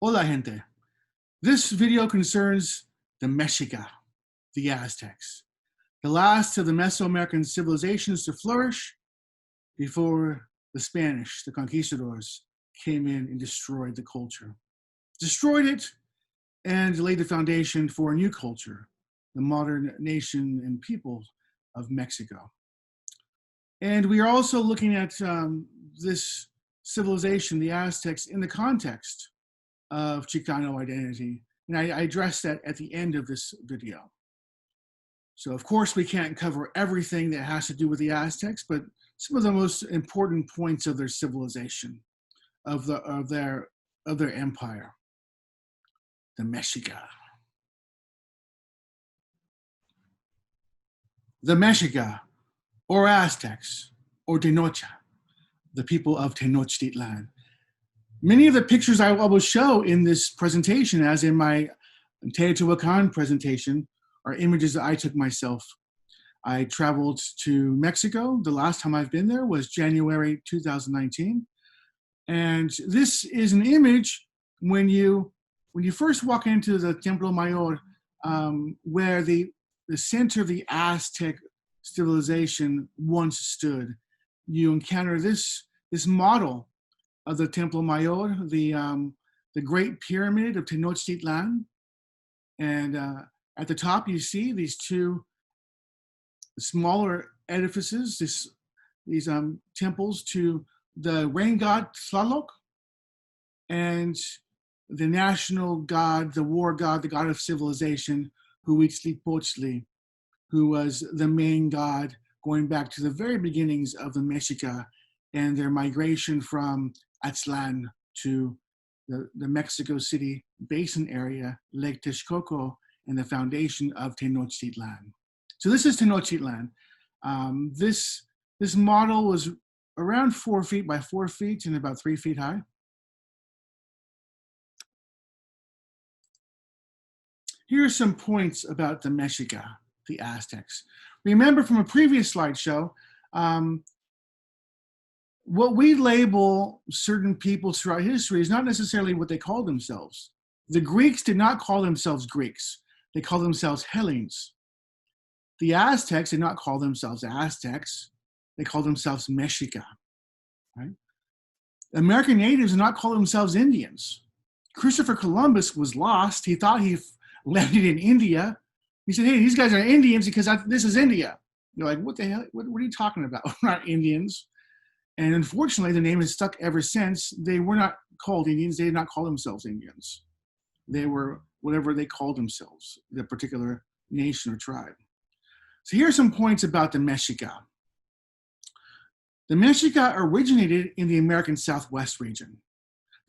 Hola, gente. This video concerns the Mexica, the Aztecs, the last of the Mesoamerican civilizations to flourish before the Spanish, the conquistadors, came in and destroyed the culture. Destroyed it and laid the foundation for a new culture, the modern nation and people of Mexico. And we are also looking at this civilization, the Aztecs, in the context of Chicano identity. And I address that at the end of this video. So of course we can't cover everything that has to do with the Aztecs, but some of the most important points of their civilization, of their empire, the Mexica. The Mexica, or Aztecs, or Tenochtitlan, the people of Tenochtitlan. Many of the pictures I will show in this presentation, as in my Teotihuacan presentation, are images that I took myself. I traveled to Mexico. The last time I've been there was January 2019. And this is an image when you first walk into the Templo Mayor, where the center of the Aztec civilization once stood. You encounter this model of the Templo Mayor, the Great Pyramid of Tenochtitlan. And at the top, you see these two smaller edifices, these temples to the rain god Tlaloc and the national god, the war god, the god of civilization, Huitzilopochtli, who was the main god going back to the very beginnings of the Mexica and their migration from Aztlan to the Mexico City basin area, Lake Texcoco, and the foundation of Tenochtitlan. So this is Tenochtitlan. This model was around 4 feet by 4 feet and about 3 feet high. Here are some points about the Mexica, the Aztecs. Remember from a previous slideshow, what we label certain peoples throughout history is not necessarily what they call themselves. The Greeks did not call themselves Greeks. They called themselves Hellenes. The Aztecs did not call themselves Aztecs. They called themselves Mexica. Right? American natives did not call themselves Indians. Christopher Columbus was lost. He thought he landed in India. He said, hey, these guys are Indians because this is India. You're like, what the hell? What are you talking about? We're not Indians. And unfortunately, the name has stuck ever since. They were not called Indians. They did not call themselves Indians. They were whatever they called themselves, the particular nation or tribe. So here are some points about the Mexica. The Mexica originated in the American Southwest region.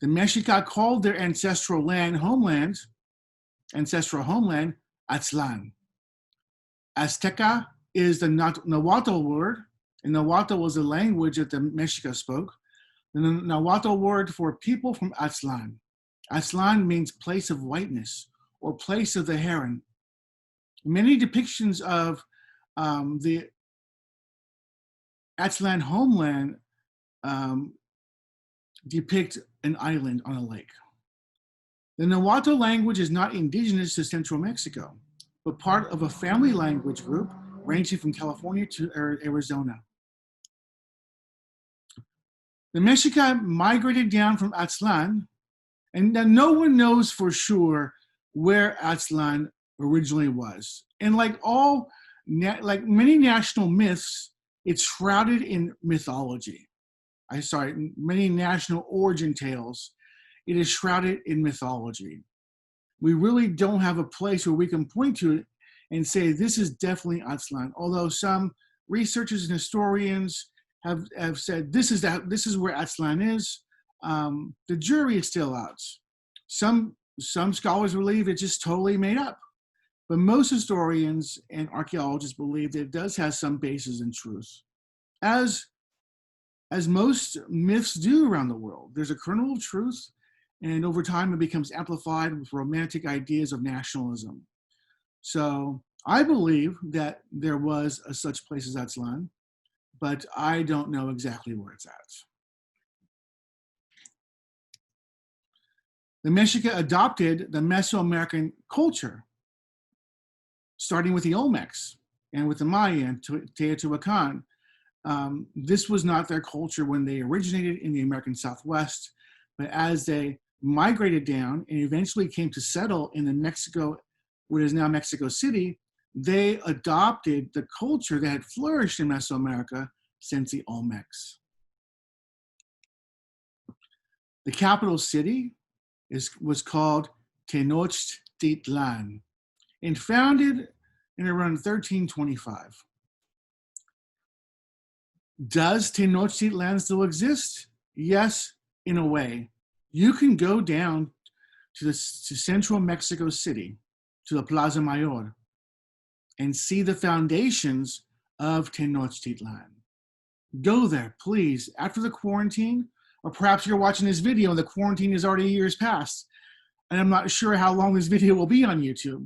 The Mexica called their ancestral homeland, Aztlan. Azteca is the Nahuatl word, and Nahuatl was the language that the Mexica spoke. The Nahuatl word for people from Aztlan. Aztlan means place of whiteness or place of the heron. Many depictions of the Aztlan homeland depict an island on a lake. The Nahuatl language is not indigenous to central Mexico, but part of a family language group ranging from California to Arizona. The Mexica migrated down from Aztlan, and no one knows for sure where Aztlan originally was. And like many national myths, it's shrouded in mythology. Many national origin tales, it is shrouded in mythology. We really don't have a place where we can point to it and say, this is definitely Aztlan. Although some researchers and historians have said, this is where Aztlan is. The jury is still out. Some scholars believe it's just totally made up. But most historians and archaeologists believe that it does have some basis in truth. As most myths do around the world, there's a kernel of truth, and over time it becomes amplified with romantic ideas of nationalism. So I believe that there was a such place as Aztlan, but I don't know exactly where it's at. the Mexica adopted the Mesoamerican culture, starting with the Olmecs and with the Maya and Teotihuacan. This was not their culture when they originated in the American Southwest, but as they migrated down and eventually came to settle in the Mexico, what is now Mexico City, they adopted the culture that had flourished in Mesoamerica since the Olmecs. The capital city was called Tenochtitlan and founded in around 1325. Does Tenochtitlan still exist? Yes, in a way. You can go down to central Mexico City, to the Plaza Mayor, and see the foundations of Tenochtitlan. Go there, please, after the quarantine, or perhaps you're watching this video and the quarantine is already years past, and I'm not sure how long this video will be on YouTube.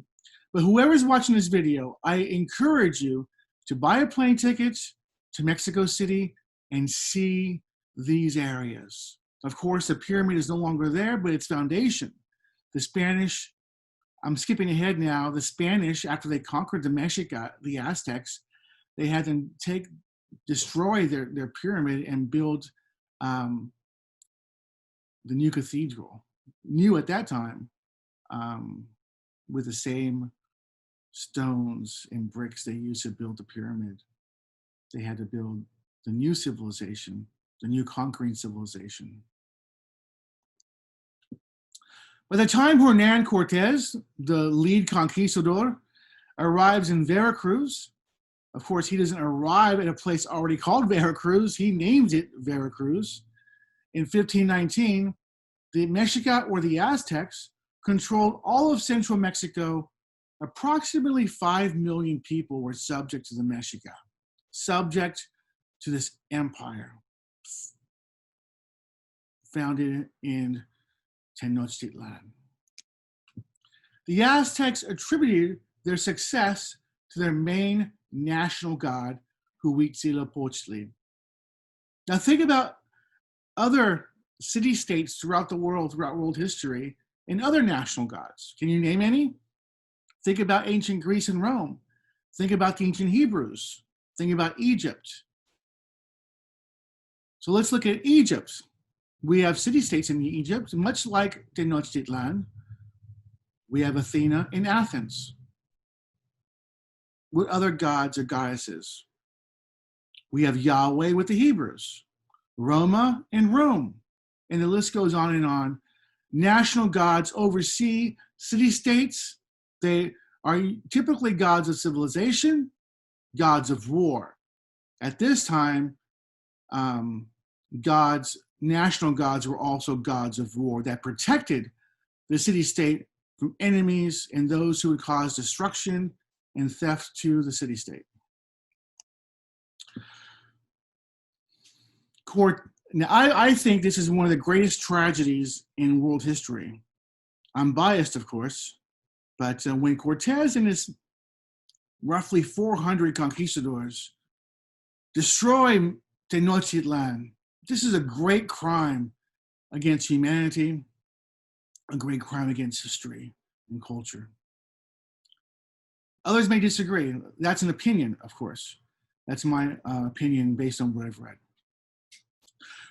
But whoever's watching this video, I encourage you to buy a plane ticket to Mexico City and see these areas. Of course, the pyramid is no longer there, but its foundation. The Spanish, I'm skipping ahead now, the Spanish, after they conquered the Mexica, the Aztecs, they had them destroy their pyramid and build the new cathedral, new at that time, with the same stones and bricks they used to build the pyramid. They had to build the new civilization, the new conquering civilization. By the time Hernan Cortez, the lead conquistador, arrives in Veracruz, of course, he doesn't arrive at a place already called Veracruz. He names it Veracruz. In 1519, the Mexica, or the Aztecs, controlled all of central Mexico. Approximately 5 million people were subject to the Mexica, subject to this empire founded in Tenochtitlan. The Aztecs attributed their success to their main national god, Huitzilopochtli. Now think about other city-states throughout the world, throughout world history, and other national gods. Can you name any? Think about ancient Greece and Rome. Think about the ancient Hebrews. Think about Egypt. So let's look at Egypt. We have city-states in Egypt, much like Tenochtitlan. We have Athena in Athens. What other gods or goddesses? We have Yahweh with the Hebrews, Roma and Rome, and the list goes on and on. National gods oversee city-states. They are typically gods of civilization, gods of war. At this time, national gods were also gods of war that protected the city-state from enemies and those who would cause destruction and theft to the city-state. Now, I think this is one of the greatest tragedies in world history. I'm biased, of course, but when Cortez and his roughly 400 conquistadors destroy Tenochtitlan, this is a great crime against humanity, a great crime against history and culture. Others may disagree. That's an opinion, of course. That's my opinion based on what I've read.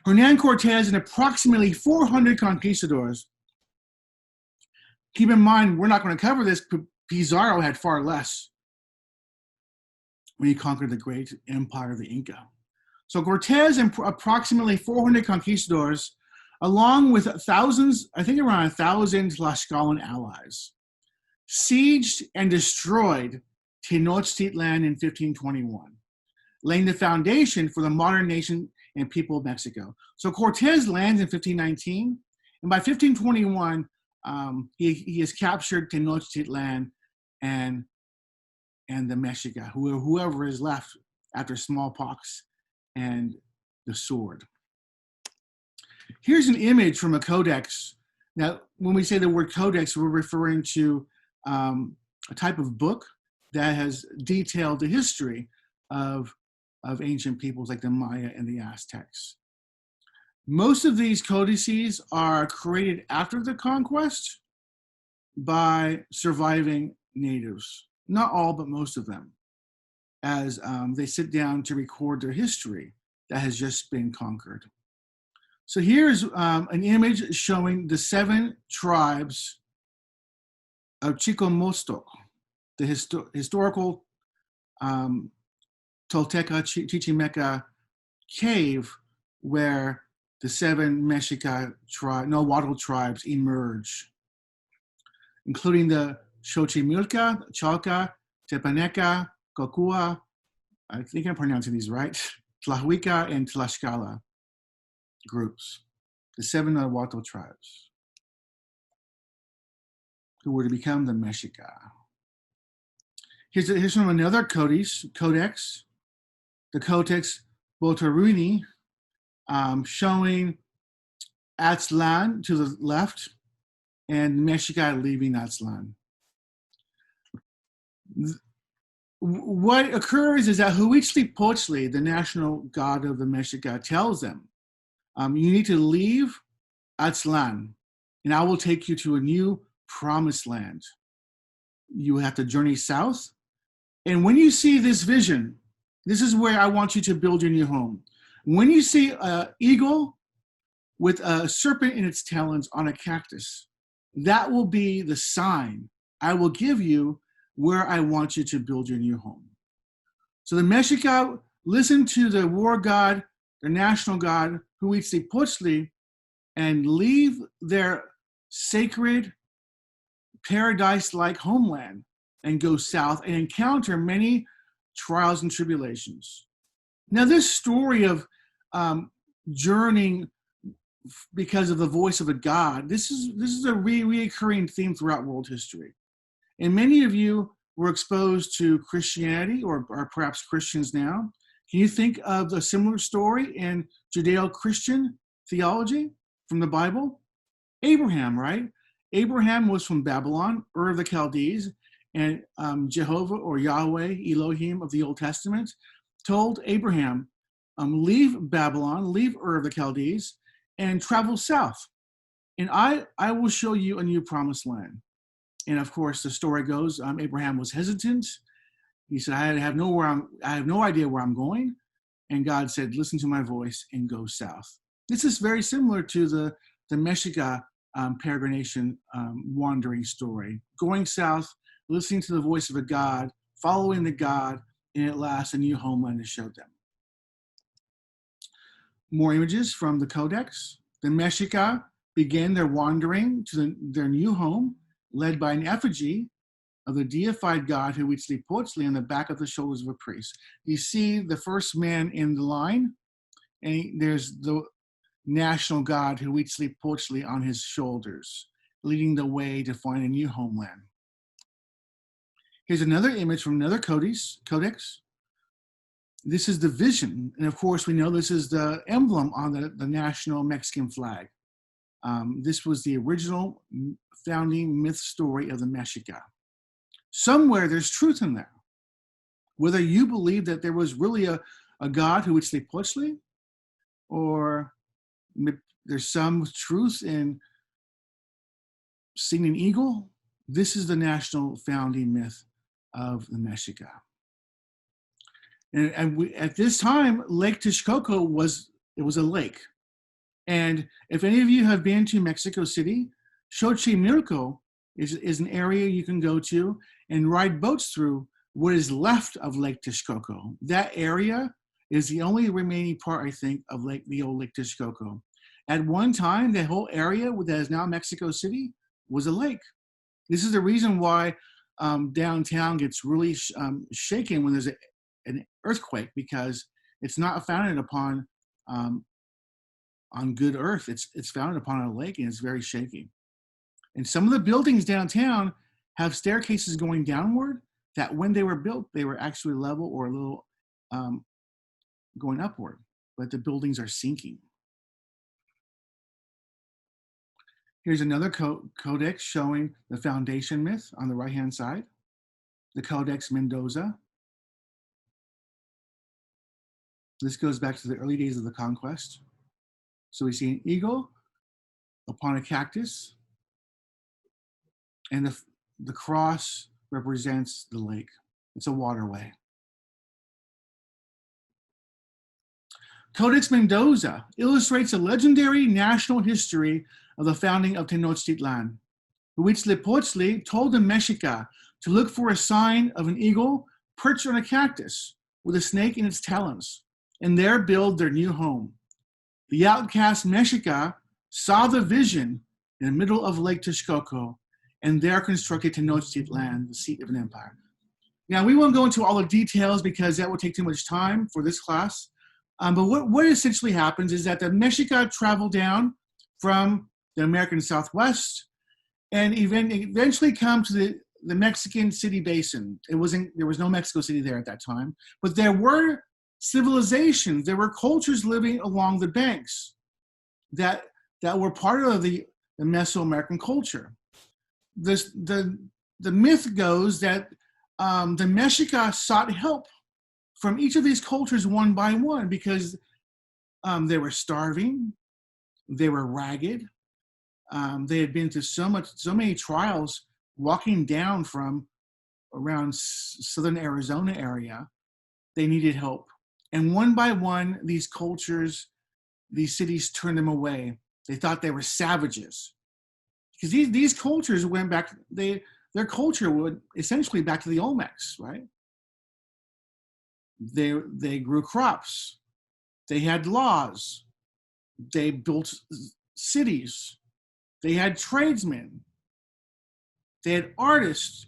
Hernan Cortez and approximately 400 conquistadors. Keep in mind, we're not going to cover this, but Pizarro had far less when he conquered the great empire of the Inca. So Cortez and approximately 400 conquistadors, along with thousands, I think around 1,000 Tlaxcalan allies, sieged and destroyed Tenochtitlan in 1521, laying the foundation for the modern nation and people of Mexico. So Cortez lands in 1519, and by 1521, he has captured Tenochtitlan and the Mexica, whoever is left after smallpox and the sword. Here's an image from a codex. Now, when we say the word codex, we're referring to a type of book that has detailed the history of ancient peoples like the Maya and the Aztecs. Most of these codices are created after the conquest by surviving natives. Not all, but most of them, as they sit down to record their history that has just been conquered. So here's an image showing the 7 tribes of Chicomostoc, the historical Tolteca Chichimeca cave where the 7 Mexica Nahuatl tribes emerge, including the Xochimilca, Chalca, Tepaneca, Cocua, I think I'm pronouncing these right, Tlahuica, and Tlaxcala groups, the 7 Nahuatl tribes who were to become the Mexica. Here's from another codex, the Codex Botaruini, showing Aztlan to the left and Mexica leaving Aztlan. What occurs is that Huitzilopochtli, the national god of the Mexica, tells them, you need to leave Aztlan, and I will take you to a new promised land. You have to journey south. And when you see this vision, this is where I want you to build your new home. When you see an eagle with a serpent in its talons on a cactus, that will be the sign I will give you where I want you to build your new home. So the Mexica listen to the war god, their national god, Huitzilopochtli, and leave their sacred paradise-like homeland and go south and encounter many trials and tribulations. Now, this story of journeying because of the voice of a god, this is a reoccurring theme throughout world history. And many of you were exposed to Christianity or are perhaps Christians now. Can you think of a similar story in Judeo-Christian theology from the Bible? Abraham, right? Abraham was from Babylon, Ur of the Chaldees, and Jehovah or Yahweh, Elohim of the Old Testament, told Abraham, leave Babylon, leave Ur of the Chaldees, and travel south. And I will show you a new promised land. And of course, the story goes, Abraham was hesitant. He said, I have no idea where I'm going. And God said, listen to my voice and go south. This is very similar to the Mexica peregrination wandering story. Going south, listening to the voice of a God, following the God, and at last a new homeland is showed them. More images from the Codex. The Mexica began their wandering to their new home, led by an effigy of the deified god Huitzilopochtli on the back of the shoulders of a priest. You see the first man in the line, and there's the national god Huitzilopochtli on his shoulders, leading the way to find a new homeland. Here's another image from another codex. This is the vision, and of course we know this is the emblem on the national Mexican flag. This was the original founding myth story of the Mexica. Somewhere there's truth in there. Whether you believe that there was really a god Huitzilopochtli, or there's some truth in seeing an eagle, this is the national founding myth of the Mexica. And at this time, Lake Texcoco was a lake. And if any of you have been to Mexico City, Xochimilco is an area you can go to and ride boats through what is left of Lake Texcoco. That area is the only remaining part, I think, of the old Lake Texcoco. At one time, the whole area that is now Mexico City was a lake. This is the reason why downtown gets really shaken when there's an earthquake, because it's not founded upon on good earth. It's founded upon a lake, and it's very shaky. And some of the buildings downtown have staircases going downward that when they were built, they were actually level or a little going upward, but the buildings are sinking. Here's another codex showing the foundation myth on the right-hand side, the Codex Mendoza. This goes back to the early days of the conquest. So we see an eagle upon a cactus, and the cross represents the lake. It's a waterway. Codex Mendoza illustrates the legendary national history of the founding of Tenochtitlan. Huitzilopochtli told the Mexica to look for a sign of an eagle perched on a cactus with a snake in its talons, and there build their new home. The outcast Mexica saw the vision in the middle of Lake Texcoco, and there constructed Tenochtitlan, the seat of an empire. Now, we won't go into all the details because that would take too much time for this class. But what essentially happens is that the Mexica travel down from the American Southwest and eventually come to the Mexican city basin. There was no Mexico City there at that time, but there were civilizations, there were cultures living along the banks that were part of the Mesoamerican culture. The myth goes that the Mexica sought help from each of these cultures one by one because they were starving, they were ragged, they had been through so many trials walking down from around southern Arizona area. They needed help. And one by one, these cultures, these cities turned them away. They thought they were savages. Because these cultures went back, their culture would essentially back to the Olmecs, right? They grew crops. They had laws. They built cities. They had tradesmen. They had artists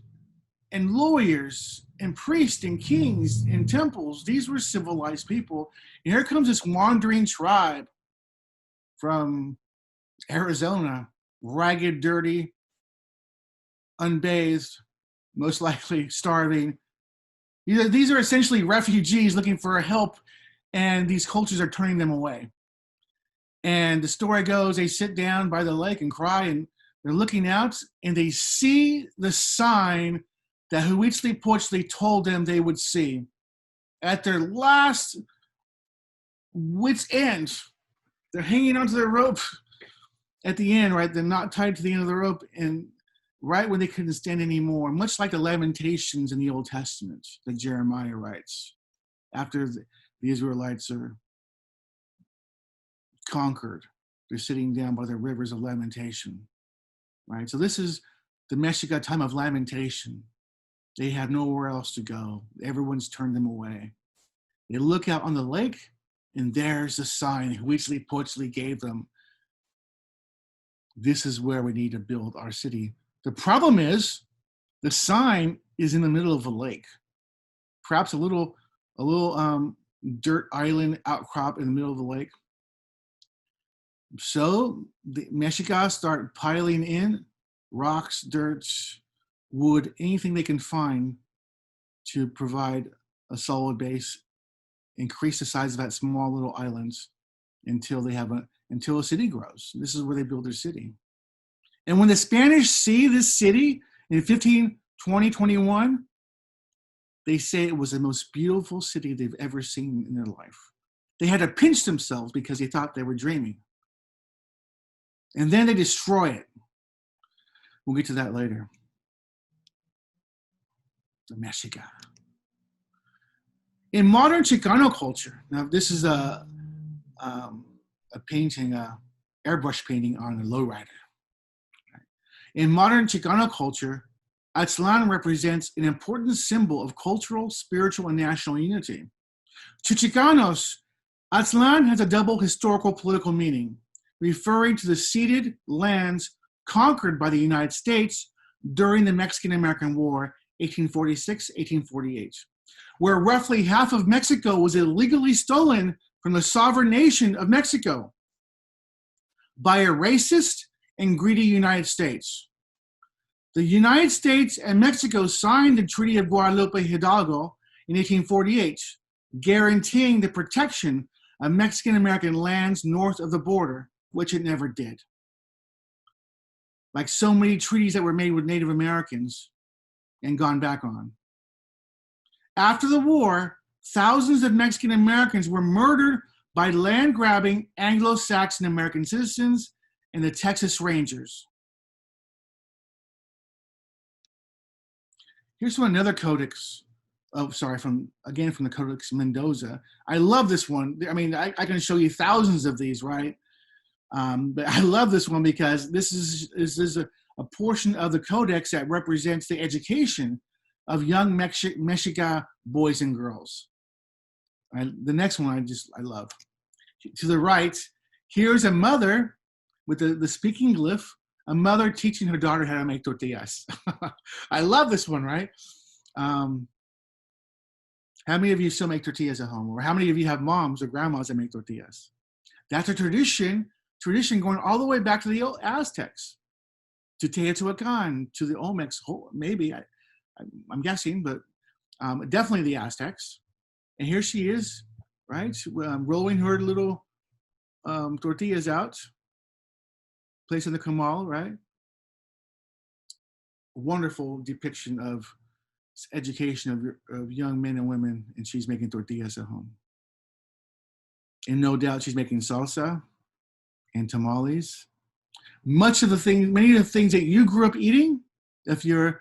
and lawyers and priests and kings and temples. These were civilized people. And here comes this wandering tribe from Arizona, ragged, dirty, unbathed, most likely starving. These are essentially refugees looking for help, and these cultures are turning them away. And the story goes, they sit down by the lake and cry, and they're looking out, and they see the sign that Huitzilopochtli told them they would see. At their last wit's end, they're hanging onto the rope at the end, right? They're not tied to the end of the rope, and right when they couldn't stand anymore, much like the Lamentations in the Old Testament that Jeremiah writes, after the Israelites are conquered, they're sitting down by the rivers of lamentation, right? So this is the Mexica time of lamentation. They have nowhere else to go. Everyone's turned them away. They look out on the lake, and there's the sign Huitzilopochtli gave them. This is where we need to build our city. The problem is the sign is in the middle of a lake, perhaps a little dirt island outcrop in the middle of the lake. So the Mexica start piling in rocks, dirt, wood, anything they can find to provide a solid base, increase the size of that small little islands until a city grows. This is where they build their city. And when the Spanish see this city in 1521, they say it was the most beautiful city they've ever seen in their life. They had to pinch themselves because they thought they were dreaming. And then they destroy it. We'll get to that later. The Mexica. In modern Chicano culture, now this is a painting, airbrush painting on a lowrider. In modern Chicano culture, Aztlan represents an important symbol of cultural, spiritual, and national unity. To Chicanos, Aztlan has a double historical political meaning, referring to the ceded lands conquered by the United States during the Mexican-American War, 1846-1848, where roughly half of Mexico was illegally stolen from the sovereign nation of Mexico by a racist and greedy United States. The United States and Mexico signed the Treaty of Guadalupe Hidalgo in 1848, guaranteeing the protection of Mexican-American lands north of the border, which it never did. Like so many treaties that were made with Native Americans and gone back on. After the war, thousands of Mexican Americans were murdered by land-grabbing Anglo-Saxon American citizens and the Texas Rangers. Here's from another codex. Oh, sorry, from the Codex Mendoza. I love this one. I mean, I can show you thousands of these, right? But I love this one because this is a portion of the codex that represents the education of young Mexica boys and girls. The next one I love. To the right, here's a mother with the speaking glyph, a mother teaching her daughter how to make tortillas. I love this one, right? How many of you still make tortillas at home? Or how many of you have moms or grandmas that make tortillas? That's a tradition going all the way back to the Aztecs, to Teotihuacan, to the Olmecs, maybe, I'm guessing, but definitely the Aztecs. And here she is, right, rolling her little tortillas out, placing the comal, right? Wonderful depiction of education of young men and women, and she's making tortillas at home. And no doubt she's making salsa and tamales. Many of the things that you grew up eating, if you're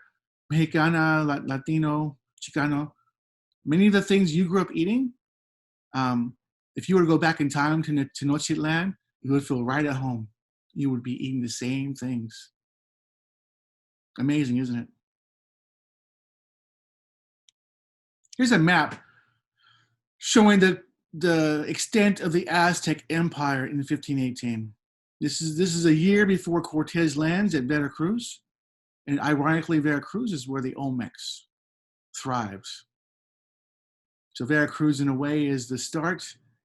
Mexicana, Latino, Chicano, many of the things you grew up eating, if you were to go back in time to Tenochtitlan, you would feel right at home. You would be eating the same things. Amazing, isn't it? Here's a map showing the extent of the Aztec Empire in 1518. This is a year before Cortez lands at Veracruz. And ironically, Veracruz is where the Olmecs thrives. So Veracruz, in a way, is the start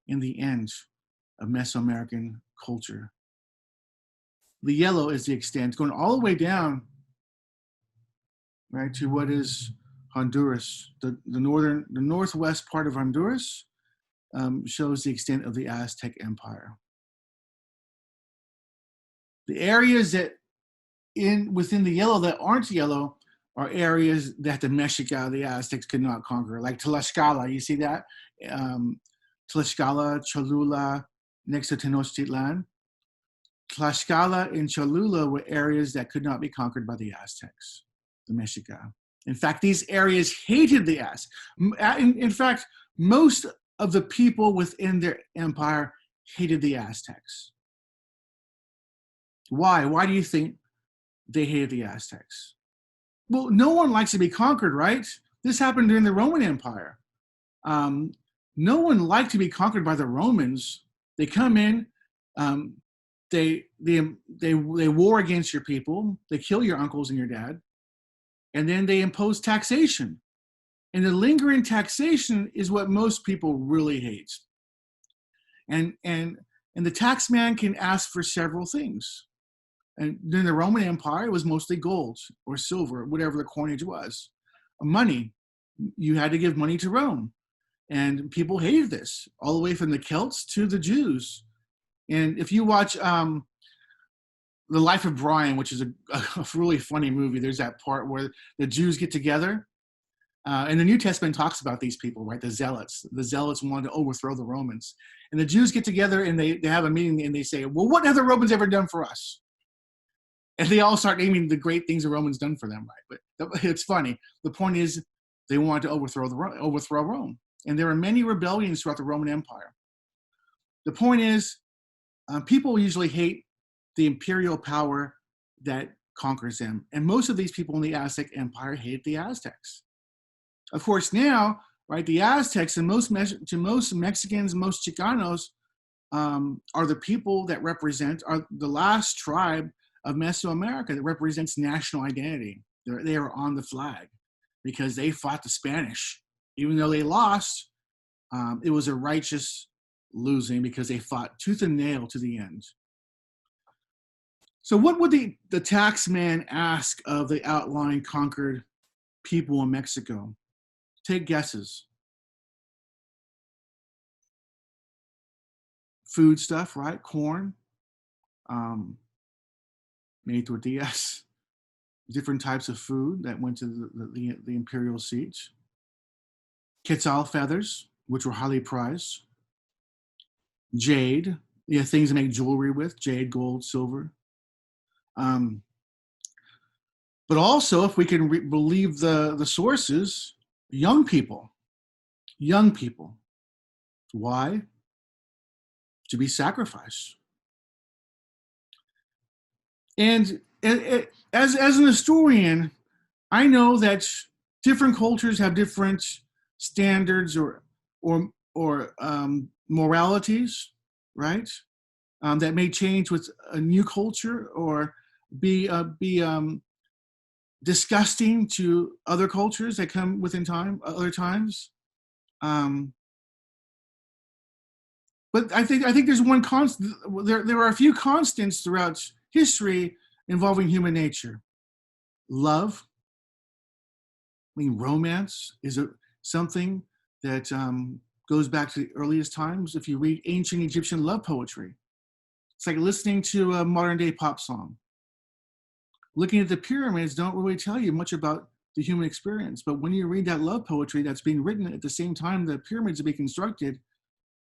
and the end of Mesoamerican culture. The yellow is the extent, going all the way down, right, to what is Honduras. The northwest part of Honduras shows the extent of the Aztec Empire. The areas that within the yellow that aren't yellow are areas that the Mexica, the Aztecs, could not conquer, like Tlaxcala. You see that? Tlaxcala, Cholula, next to Tenochtitlan. Tlaxcala and Cholula were areas that could not be conquered by the Aztecs, the Mexica. In fact, these areas hated the Aztecs. In fact, most of the people within their empire hated the Aztecs. Why? Why do you think they hated the Aztecs? Well, no one likes to be conquered, right? This happened during the Roman Empire. No one liked to be conquered by the Romans. They come in, they war against your people, they kill your uncles and your dad, and then they impose taxation. And the lingering taxation is what most people really hate. And the tax man can ask for several things. And during the Roman Empire, it was mostly gold or silver, whatever the coinage was. Money. You had to give money to Rome. And people hated this, all the way from the Celts to the Jews. And if you watch The Life of Brian, which is a really funny movie, there's that part where the Jews get together. And the New Testament talks about these people, right? The Zealots. The Zealots wanted to overthrow the Romans. And the Jews get together and they have a meeting and they say, well, what have the Romans ever done for us? And they all start naming the great things the Romans done for them, right? But it's funny. The point is, they wanted to overthrow Rome. And there were many rebellions throughout the Roman Empire. The point is, people usually hate the imperial power that conquers them. And most of these people in the Aztec Empire hate the Aztecs. Of course, now, right, the Aztecs, and to most Mexicans, most Chicanos, are the people that are the last tribe of Mesoamerica that represents national identity. They are on the flag because they fought the Spanish. Even though they lost, it was a righteous losing because they fought tooth and nail to the end. So what would the tax man ask of the outlying conquered people in Mexico? Take guesses. Food stuff, right? Corn, maybe tortillas, different types of food that went to the imperial seats. Quetzal feathers, which were highly prized. jade, things to make jewelry with, jade, gold, silver. But also, if we can believe the sources, young people. Young people. Why? To be sacrificed. And as an historian, I know that different cultures have different standards or moralities, right? That may change with a new culture or be disgusting to other cultures that come within time, other times. But I think there's one constant. There are a few constants throughout history involving human nature. Love. I mean, romance is something that goes back to the earliest times. If you read ancient Egyptian love poetry, it's like listening to a modern day pop song. Looking at the pyramids don't really tell you much about the human experience. But when you read that love poetry that's being written at the same time the pyramids are being constructed,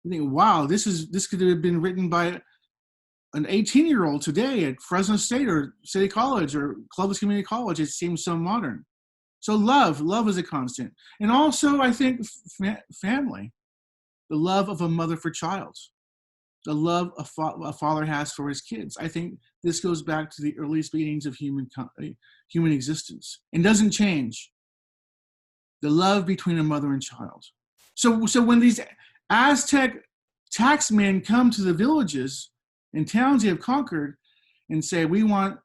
you think, wow, this could have been written by an 18-year-old today at Fresno State or City College or Clovis Community College. It seems so modern. So love is a constant. And also, I think family, the love of a mother for child, the love a father has for his kids. I think this goes back to the earliest beginnings of human existence and doesn't change. The love between a mother and child. So when these Aztec taxmen come to the villages and towns they have conquered and say, we want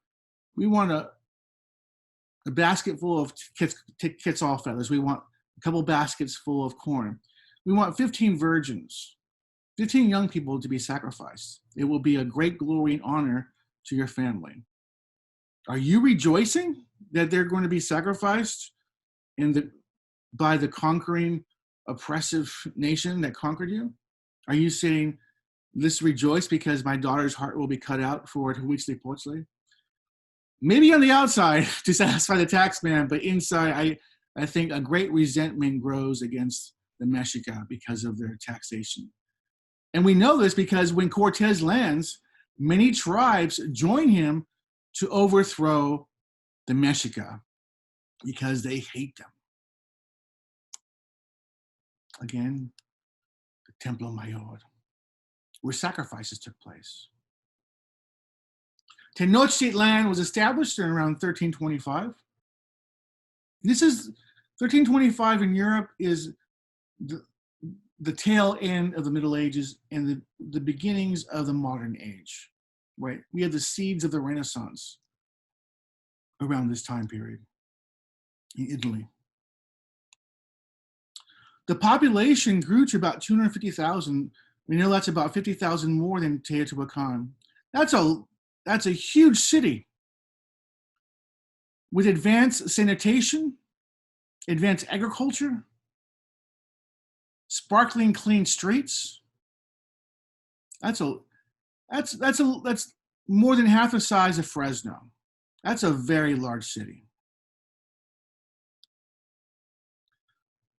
a basket full of Quetzal feathers. We want a couple baskets full of corn. We want 15 virgins, 15 young people to be sacrificed. It will be a great glory and honor to your family. Are you rejoicing that they're going to be sacrificed by the conquering oppressive nation that conquered you? Are you saying, let's rejoice because my daughter's heart will be cut out for Huitzilopochtli? Maybe on the outside to satisfy the tax man, but inside, I think a great resentment grows against the Mexica because of their taxation. And we know this because when Cortez lands, many tribes join him to overthrow the Mexica because they hate them. Again, the Templo Mayor, where sacrifices took place. Tenochtitlan was established in around 1325. This is 1325 in Europe is the tail end of the Middle Ages and the beginnings of the modern age, right? We had the seeds of the Renaissance around this time period in Italy. The population grew to about 250,000. We know that's about 50,000 more than Teotihuacan. That's a huge city with advanced sanitation, advanced agriculture, sparkling clean streets. That's more than half the size of Fresno. That's a very large city.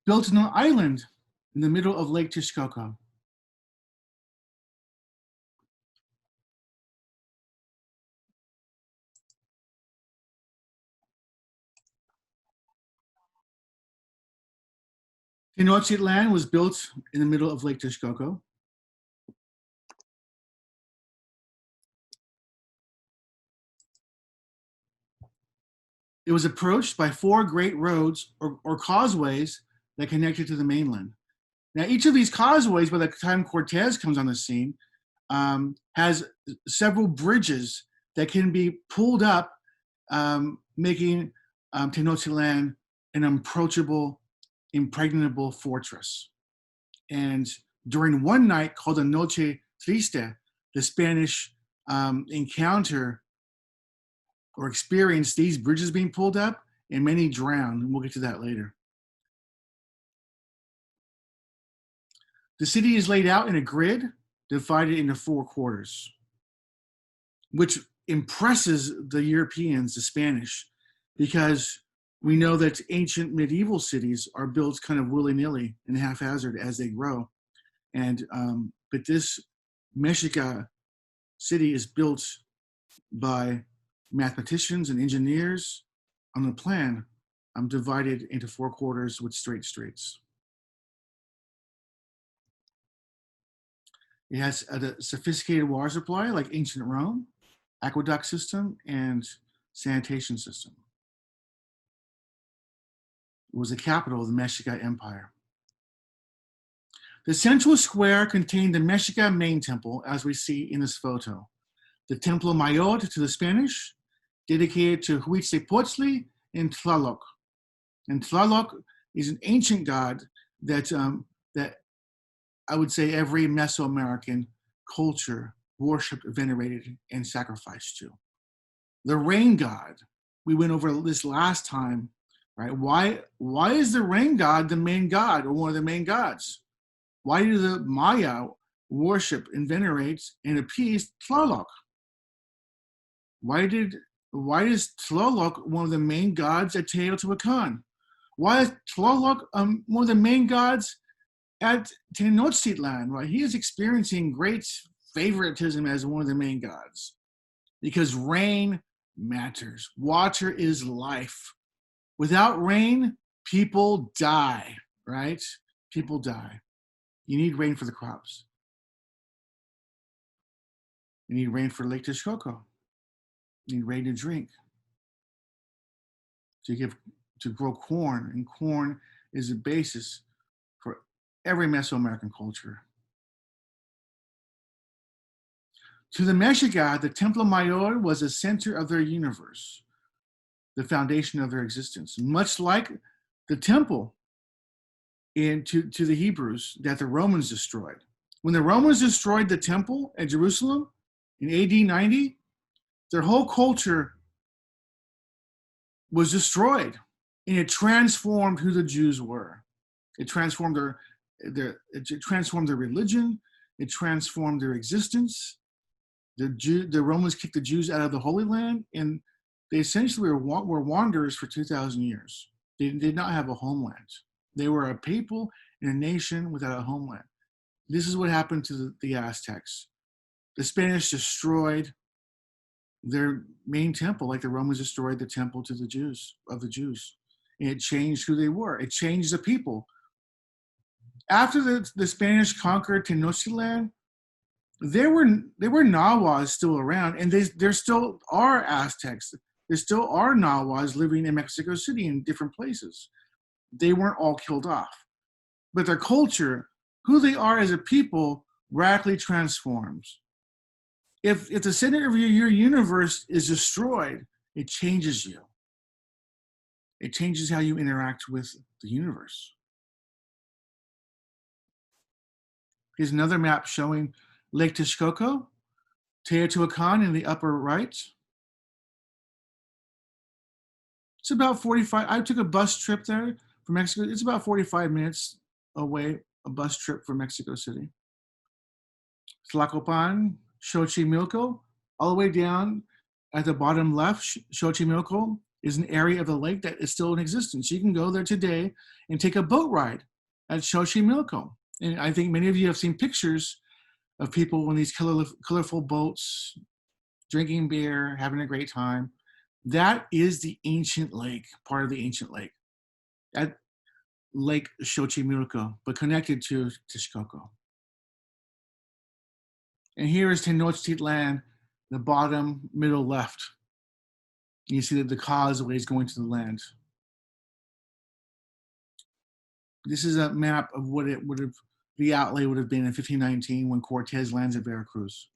Built on an island in the middle of Lake Texcoco. Tenochtitlan was built in the middle of Lake Texcoco. It was approached by 4 great roads or causeways that connected to the mainland. Now, each of these causeways, by the time Cortez comes on the scene, has several bridges that can be pulled up, making Tenochtitlan an approachable, impregnable fortress. And during one night called the Noche Triste, the Spanish encounter or experience these bridges being pulled up, and many drowned, and we'll get to that later. The city is laid out in a grid divided into 4 quarters, which impresses the Europeans, the Spanish, because we know that ancient medieval cities are built kind of willy-nilly and haphazard as they grow. And but this Mexica city is built by mathematicians and engineers on the plan. I'm divided into 4 quarters with straight streets. It has a sophisticated water supply like ancient Rome, aqueduct system, and sanitation system. It was the capital of the Mexica Empire. The central square contained the Mexica main temple, as we see in this photo. The Templo Mayor to the Spanish, dedicated to Huitzilopochtli and Tlaloc. And Tlaloc is an ancient god that I would say every Mesoamerican culture worshipped, venerated, and sacrificed to. The rain god, we went over this last time, right? Why is the rain god the main god or one of the main gods? Why do the Maya worship and venerate and appease Tlaloc? Why is Tlaloc one of the main gods at Teotihuacan? Why is Tlaloc one of the main gods at Tenochtitlan? Right, he is experiencing great favoritism as one of the main gods because rain matters. Water is life. Without rain, people die. Right? People die. You need rain for the crops. You need rain for Lake Texcoco. You need rain to drink. To grow corn, and corn is the basis for every Mesoamerican culture. To the Mexica, the Templo Mayor was the center of their universe, the foundation of their existence, much like the temple to the Hebrews that the Romans destroyed. When the Romans destroyed the temple at Jerusalem in AD 90, their whole culture was destroyed, and it transformed who the Jews were. It transformed it transformed their religion. It transformed their existence. The Romans kicked the Jews out of the Holy Land, and they essentially were wanderers for 2,000 years. They did not have a homeland. They were a people and a nation without a homeland. This is what happened to the Aztecs. The Spanish destroyed their main temple, like the Romans destroyed the temple to the Jews. And it changed who they were. It changed the people. After the Spanish conquered Tenochtitlan, there were Nahuas still around, and there still are Aztecs. There still are Nahuas living in Mexico City in different places. They weren't all killed off. But their culture, who they are as a people, radically transforms. If the center of your universe is destroyed, it changes you. It changes how you interact with the universe. Here's another map showing Lake Texcoco, Teotihuacan in the upper right. It's about 45, I took a bus trip there from Mexico. It's about 45 minutes away, a bus trip from Mexico City. Tlacopan, Xochimilco, all the way down at the bottom left, Xochimilco is an area of the lake that is still in existence. You can go there today and take a boat ride at Xochimilco. And I think many of you have seen pictures of people on these colorful boats, drinking beer, having a great time. That is the ancient lake, part of the ancient lake. At Lake Xochimilco, but connected to Texcoco. And here is Tenochtitlan, the bottom middle left. You see that the causeway is going to the land. This is a map of what it would have, the outlay would have been in 1519 when Cortez lands at Veracruz.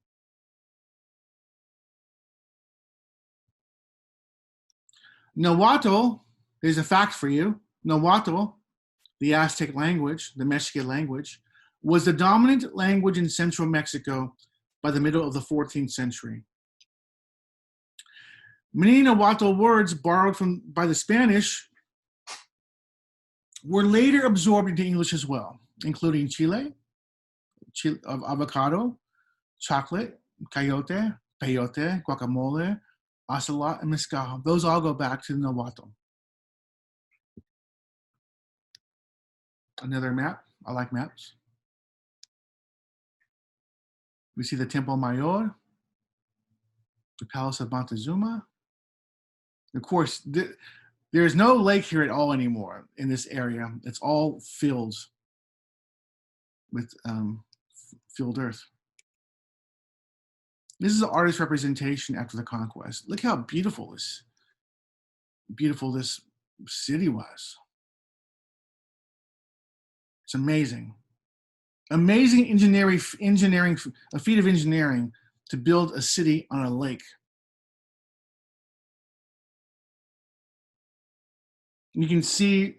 Nahuatl, there's a fact for you. Nahuatl, the Aztec language, the Mexican language, was the dominant language in central Mexico by the middle of the 14th century. Many Nahuatl words borrowed by the Spanish were later absorbed into English as well, including chile, avocado, chocolate, coyote, peyote, guacamole, ocelot, and mezcal. Those all go back to Nahuatl. Another map. I like maps. We see the Temple Mayor, the Palace of Montezuma. Of course, there is no lake here at all anymore in this area. It's all fields with filled earth. This is an artist representation after the conquest. Look how beautiful this city was. It's amazing. Amazing engineering, a feat of engineering to build a city on a lake. You can see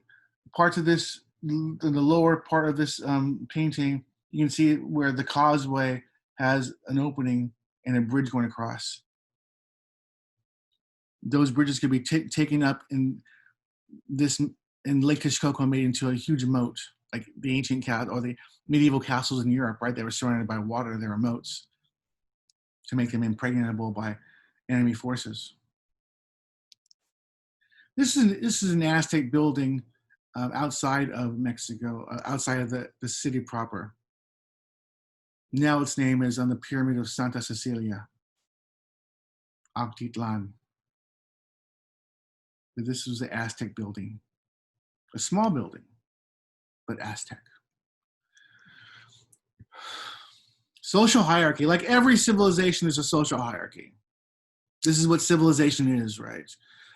parts of this, in the lower part of this painting, you can see where the causeway has an opening and a bridge going across. Those bridges could be taken up in Lake Texcoco, made into a huge moat, like the ancient or the medieval castles in Europe, right? They were surrounded by water. They were moats to make them impregnable by enemy forces. This is an Aztec building outside of Mexico, outside of the city proper. Now its name is on the pyramid of Santa Cecilia, Tenochtitlan. But this was the Aztec building, a small building, but Aztec. Social hierarchy, like every civilization, there's a social hierarchy. This is what civilization is, right?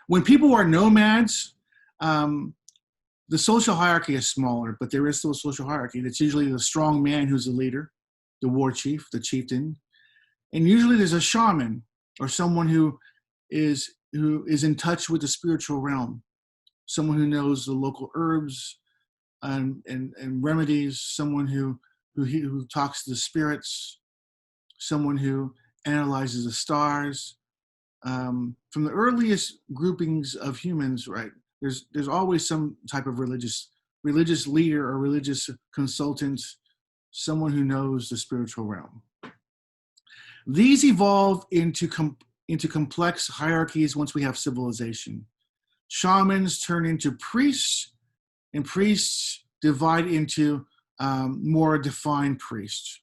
When people are nomads, the social hierarchy is smaller, but there is still a social hierarchy. That's usually the strong man who's the leader, the war chief, the chieftain. And usually there's a shaman or someone who is in touch with the spiritual realm, someone who knows the local herbs and remedies, someone who talks to the spirits, someone who analyzes the stars. From the earliest groupings of humans, right, there's always some type of religious leader or religious consultant, someone who knows the spiritual realm. These evolve into complex hierarchies once we have civilization. Shamans turn into priests, and priests divide into more defined priests.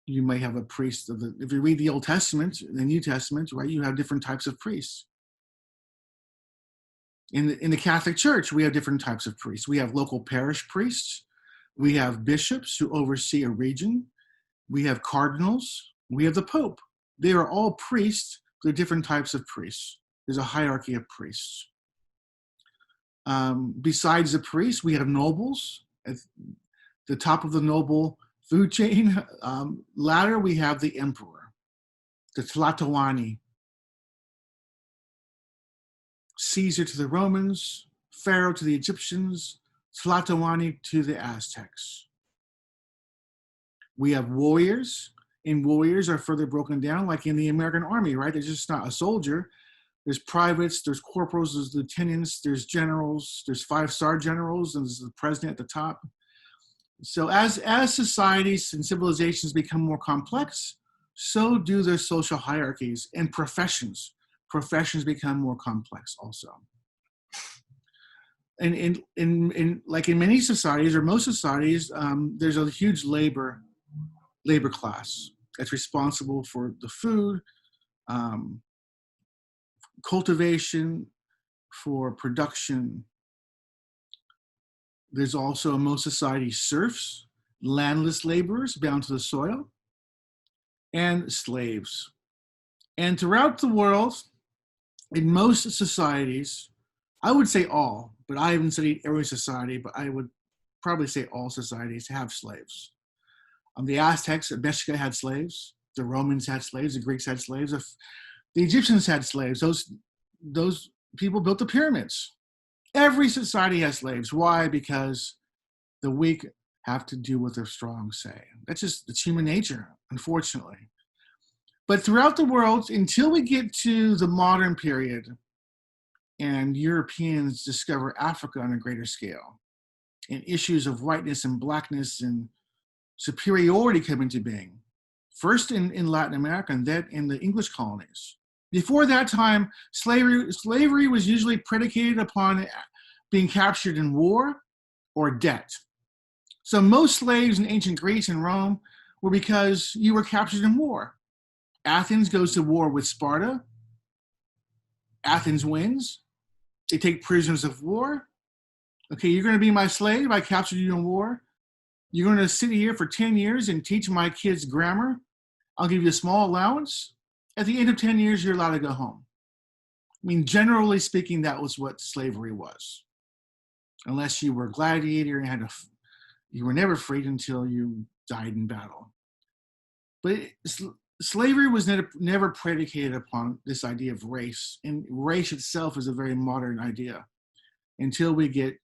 You may have a priest if you read the Old Testament, the New Testament, right, you have different types of priests. In the Catholic Church, we have different types of priests. We have local parish priests. We have bishops who oversee a region. We have cardinals. We have the Pope. They are all priests. They're different types of priests. There's a hierarchy of priests. Besides the priests, we have nobles. At the top of the noble food chain ladder, we have the emperor, the Tlatoani, Caesar to the Romans, Pharaoh to the Egyptians, Tlatoani to the Aztecs. We have warriors, and warriors are further broken down, like in the American Army, right? There's just not a soldier. There's privates, there's corporals, there's lieutenants, there's generals, there's 5-star generals, and there's the president at the top. So as societies and civilizations become more complex, so do their social hierarchies and professions. Professions become more complex also. And in like in many societies or most societies, there's a huge labor class that's responsible for the food, cultivation, for production. There's also in most societies serfs, landless laborers bound to the soil, and slaves. And throughout the world, in most societies, I would say all, but I haven't studied every society, but I would probably say all societies have slaves. The Aztecs at Mexico had slaves. The Romans had slaves. The Greeks had slaves. The Egyptians had slaves. Those people built the pyramids. Every society has slaves. Why? Because the weak have to do what the strong say. It's human nature, unfortunately. But throughout the world, until we get to the modern period and Europeans discover Africa on a greater scale, and issues of whiteness and blackness and superiority come into being, first in Latin America and then in the English colonies. Before that time, slavery was usually predicated upon being captured in war or debt. So most slaves in ancient Greece and Rome were because you were captured in war. Athens goes to war with Sparta. Athens wins. They take prisoners of war. Okay, you're going to be my slave. I captured you in war. You're going to sit here for 10 years and teach my kids grammar. I'll give you a small allowance. At the end of 10 years, you're allowed to go home. I mean, generally speaking, that was what slavery was. Unless you were a gladiator and you were never freed until you died in battle. But slavery was never predicated upon this idea of race. And race itself is a very modern idea until we get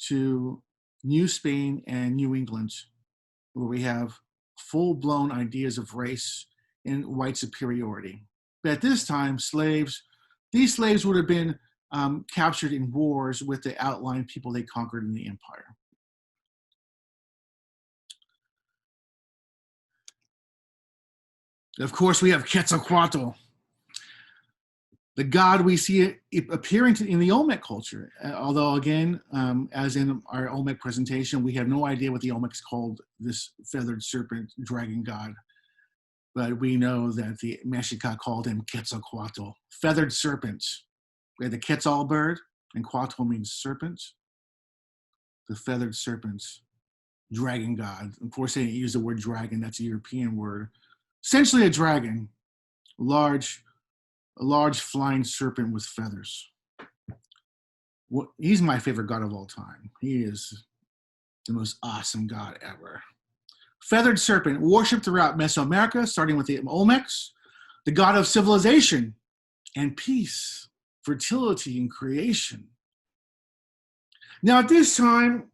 to New Spain and New England, where we have full-blown ideas of race and white superiority. But at this time, these slaves would have been captured in wars with the outlying people they conquered in the empire. Of course, we have Quetzalcoatl, the god we see appearing in the Olmec culture. Although, again, as in our Olmec presentation, we have no idea what the Olmecs called this feathered serpent dragon god. But we know that the Mexica called him Quetzalcoatl, feathered serpent. We had the Quetzal bird, and Coatl means serpent. The feathered serpent, dragon god. Of course, they didn't use the word dragon. That's a European word. Essentially a dragon, a large flying serpent with feathers. He's my favorite god of all time. He is the most awesome god ever. Feathered serpent, worshipped throughout Mesoamerica, starting with the Olmecs, the god of civilization and peace, fertility and creation. Now at this time,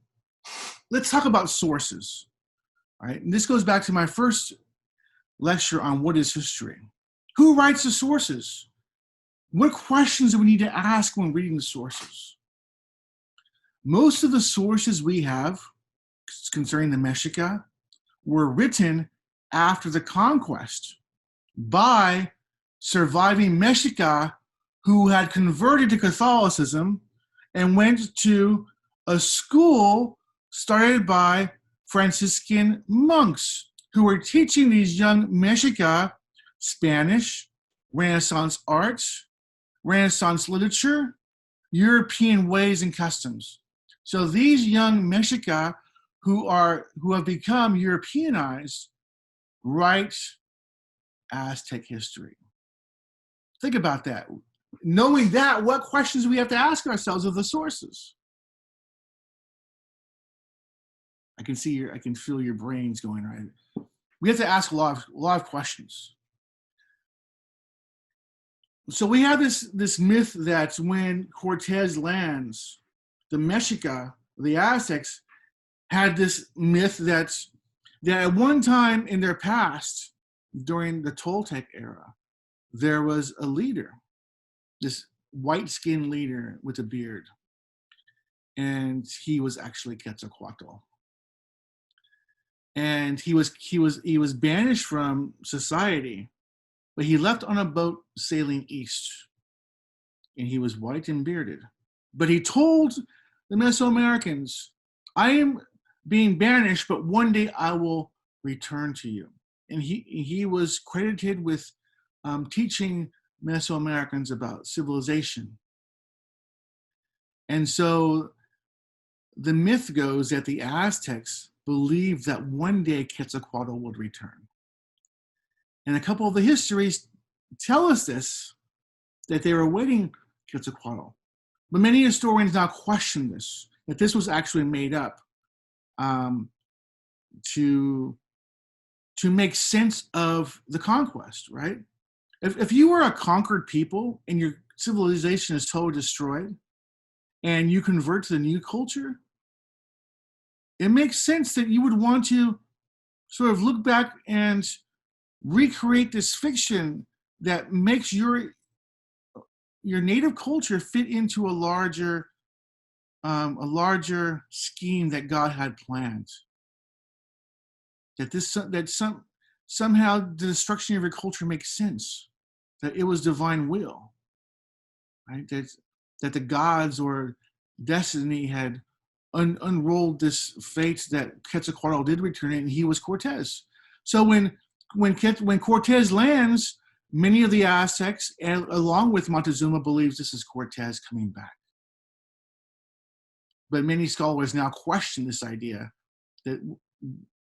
let's talk about sources. All right, and this goes back to my first lecture on what is history. Who writes the sources? What questions do we need to ask when reading the sources? Most of the sources we have concerning the Mexica were written after the conquest by surviving Mexica who had converted to Catholicism and went to a school started by Franciscan monks who were teaching these young Mexica Spanish, Renaissance arts, Renaissance literature, European ways and customs. So these young Mexica who have become Europeanized write Aztec history. Think about that. Knowing that, what questions do we have to ask ourselves of the sources? I can feel your brains going right. We have to ask a lot of questions. So we have this myth that when Cortez lands, the Mexica, the Aztecs, had this myth that at one time in their past, during the Toltec era, there was a leader, this white-skinned leader with a beard, and he was actually Quetzalcoatl. And he was banished from society, but he left on a boat sailing east, and he was white and bearded. But he told the Mesoamericans, I am being banished, but one day I will return to you. And he was credited with teaching Mesoamericans about civilization. And so the myth goes that the Aztecs believed that one day Quetzalcoatl would return. And a couple of the histories tell us this, that they were awaiting Quetzalcoatl. But many historians now question this, that this was actually made up to make sense of the conquest, right? If you were a conquered people and your civilization is totally destroyed and you convert to the new culture, it makes sense that you would want to sort of look back and recreate this fiction that makes your native culture fit into a larger scheme that God had planned. Somehow the destruction of your culture makes sense. That it was divine will, right? That the gods or destiny had unrolled this fate that Quetzalcoatl did return, and he was Cortez. So when Cortez lands, many of the Aztecs, and along with Montezuma, believes this is Cortez coming back. But many scholars now question this idea that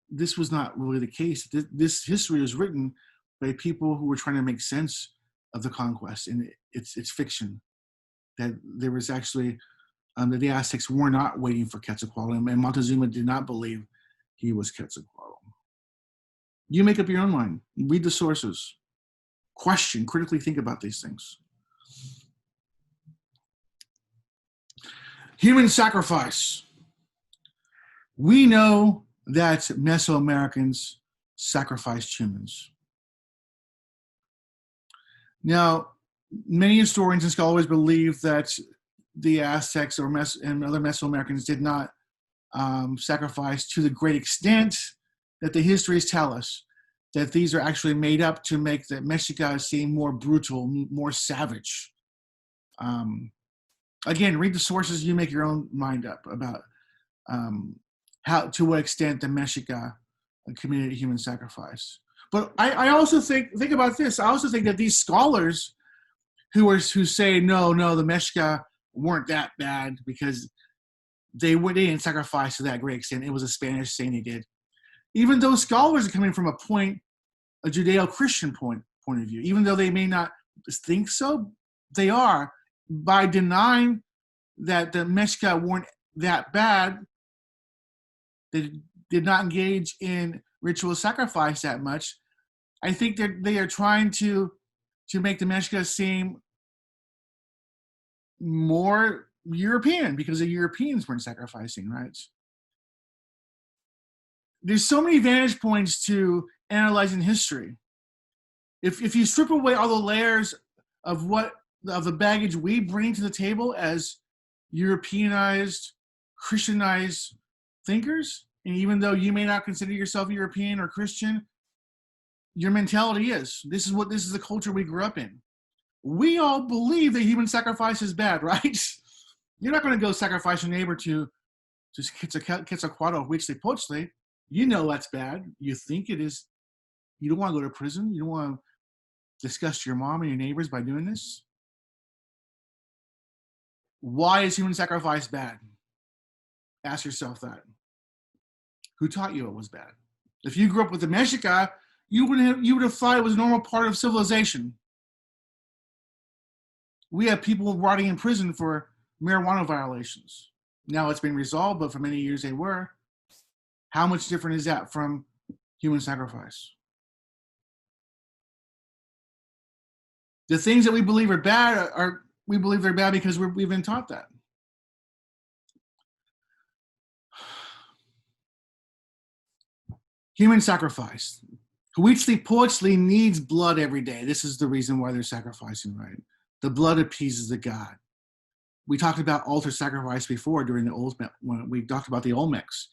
this was not really the case. This history was written by people who were trying to make sense of the conquest, and it's fiction. That there was actually that the Aztecs were not waiting for Quetzalcoatl, and Montezuma did not believe he was Quetzalcoatl. You make up your own mind. Read the sources. Question, critically think about these things. Human sacrifice. We know that Mesoamericans sacrificed humans. Now, many historians and scholars believe that the Aztecs and other Mesoamericans did not sacrifice to the great extent that the histories tell us, that these are actually made up to make the Mexica seem more brutal, more savage. Again, read the sources, you make your own mind up about to what extent the Mexica committed human sacrifice. But I also think about this. I also think that these scholars who say no, the Mexica weren't that bad because they didn't sacrifice to that great extent. It was a Spanish thing they did. Even those scholars are coming from a Judeo-Christian point of view. Even though they may not think so, they are. By denying that the Mexica weren't that bad, they did not engage in ritual sacrifice that much. I think that they are trying to make the Mexica seem more European because the Europeans weren't sacrificing, right? There's so many vantage points to analyzing history. If you strip away all the layers of the baggage we bring to the table as Europeanized, Christianized thinkers, and even though you may not consider yourself European or Christian, your mentality is. This is the culture we grew up in. We all believe that human sacrifice is bad, right? You're not going to go sacrifice your neighbor to Quetzalcoatl, Huitzilopochtli. You know that's bad. You think it is. You don't want to go to prison. You don't want to disgust your mom and your neighbors by doing this. Why is human sacrifice bad? Ask yourself that. Who taught you it was bad? If you grew up with the Mexica, you would have thought it was a normal part of civilization. We have people rotting in prison for marijuana violations. Now it's been resolved, but for many years they were. How much different is that from human sacrifice? The things that we believe are bad we believe they're bad because we've been taught that. Human sacrifice. Huitzilopochtli needs blood every day. This is the reason why they're sacrificing, right? The blood appeases the god. We talked about altar sacrifice before during when we talked about the Olmecs.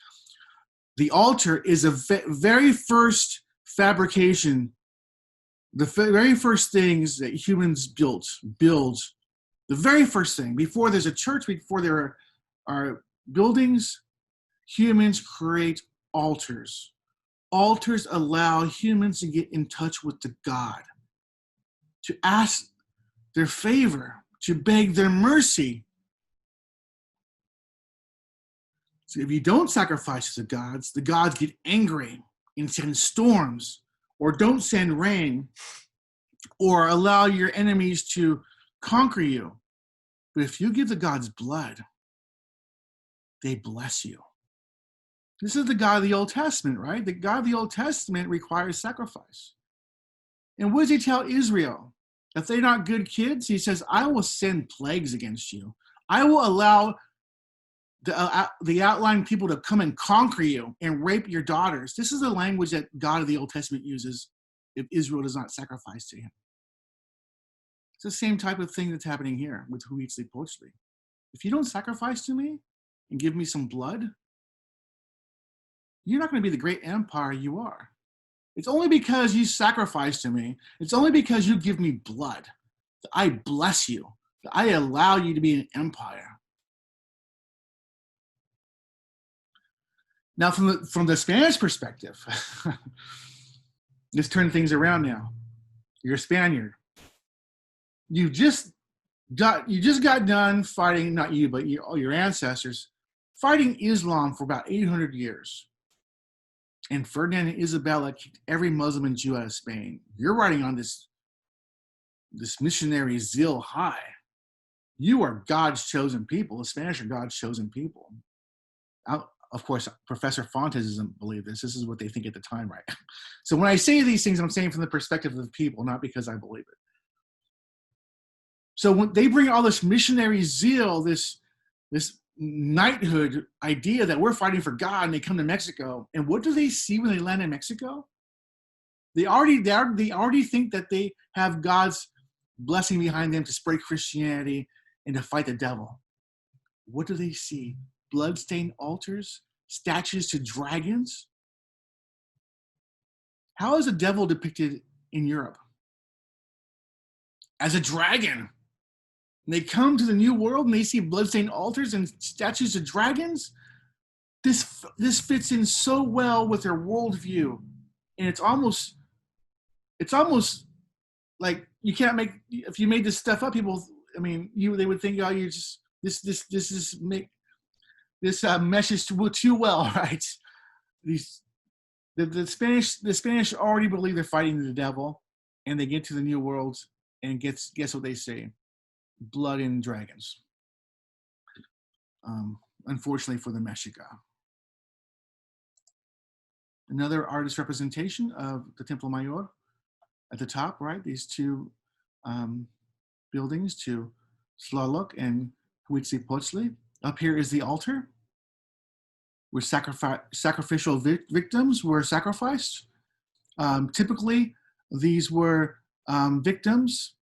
The altar is a very first fabrication, the very first things that humans build. The very first thing, before there's a church, before there are buildings, humans create altars. Altars allow humans to get in touch with the God, to ask their favor, to beg their mercy. So if you don't sacrifice to the gods get angry and send storms, or don't send rain, or allow your enemies to conquer you. But if you give the gods blood, they bless you. This is the God of the Old Testament, right? The God of the Old Testament requires sacrifice. And what does he tell Israel? If they're not good kids, he says, I will send plagues against you. I will allow the outlying people to come and conquer you and rape your daughters. This is the language that God of the Old Testament uses if Israel does not sacrifice to him. It's the same type of thing that's happening here with Huitzilopochtli. If you don't sacrifice to me and give me some blood, you're not going to be the great empire you are. It's only because you sacrifice to me, it's only because you give me blood that I bless you, that I allow you to be an empire. Now, from the Spanish perspective, let's turn things around now. You're a Spaniard. You just got done fighting, not you, but your ancestors, fighting Islam for about 800 years. And Ferdinand and Isabella kicked every Muslim and Jew out of Spain. You're riding on this missionary zeal high. You are God's chosen people. The Spanish are God's chosen people. Of course, Professor Fontes doesn't believe this. This is what they think at the time, right? So when I say these things, I'm saying from the perspective of the people, not because I believe it. So when they bring all this missionary zeal, this knighthood idea that we're fighting for God, and they come to Mexico, and what do they see when they land in Mexico? They already think that they have God's blessing behind them to spread Christianity and to fight the devil. What do they see? Bloodstained altars, statues to dragons. How is the devil depicted in Europe? As a dragon. And they come to the New World and they see bloodstained altars and statues of dragons. This fits in so well with their worldview, and it's almost like you can't make. If you made this stuff up, people, they would think, oh, you're just this meshes too well, right? The Spanish already believe they're fighting the devil, and they get to the New World, and guess what they say? Blood and dragons. Unfortunately for the Mexica. Another artist representation of the Templo Mayor at the top, right? These two buildings to Tlaloc and Huitzilopochtli. Up here is the altar where sacrificial victims were sacrificed. Typically, these were victims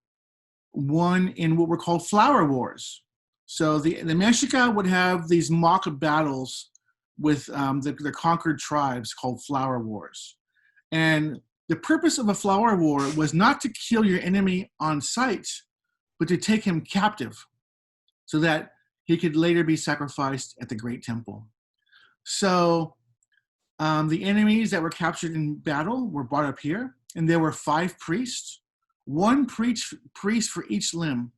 won in what were called flower wars. So the Mexica would have these mock battles with the conquered tribes called flower wars. And the purpose of a flower war was not to kill your enemy on sight, but to take him captive so that he could later be sacrificed at the Great Temple. So the enemies that were captured in battle were brought up here, and there were 5 priests, one priest for each limb,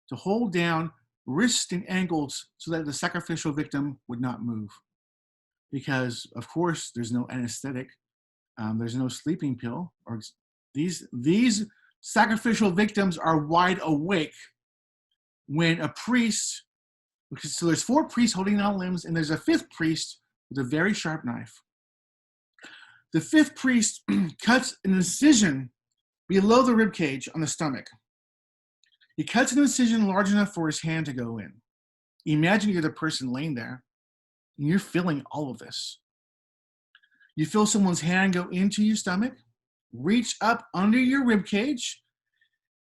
to hold down wrists and ankles so that the sacrificial victim would not move. Because, of course, there's no anesthetic, there's no sleeping pill, or these sacrificial victims are wide awake when a priest, so there's 4 priests holding down limbs, and there's a 5th priest with a very sharp knife. The 5th priest cuts an incision below the rib cage on the stomach. He cuts an incision large enough for his hand to go in. Imagine you're the person laying there, and you're feeling all of this. You feel someone's hand go into your stomach, reach up under your rib cage,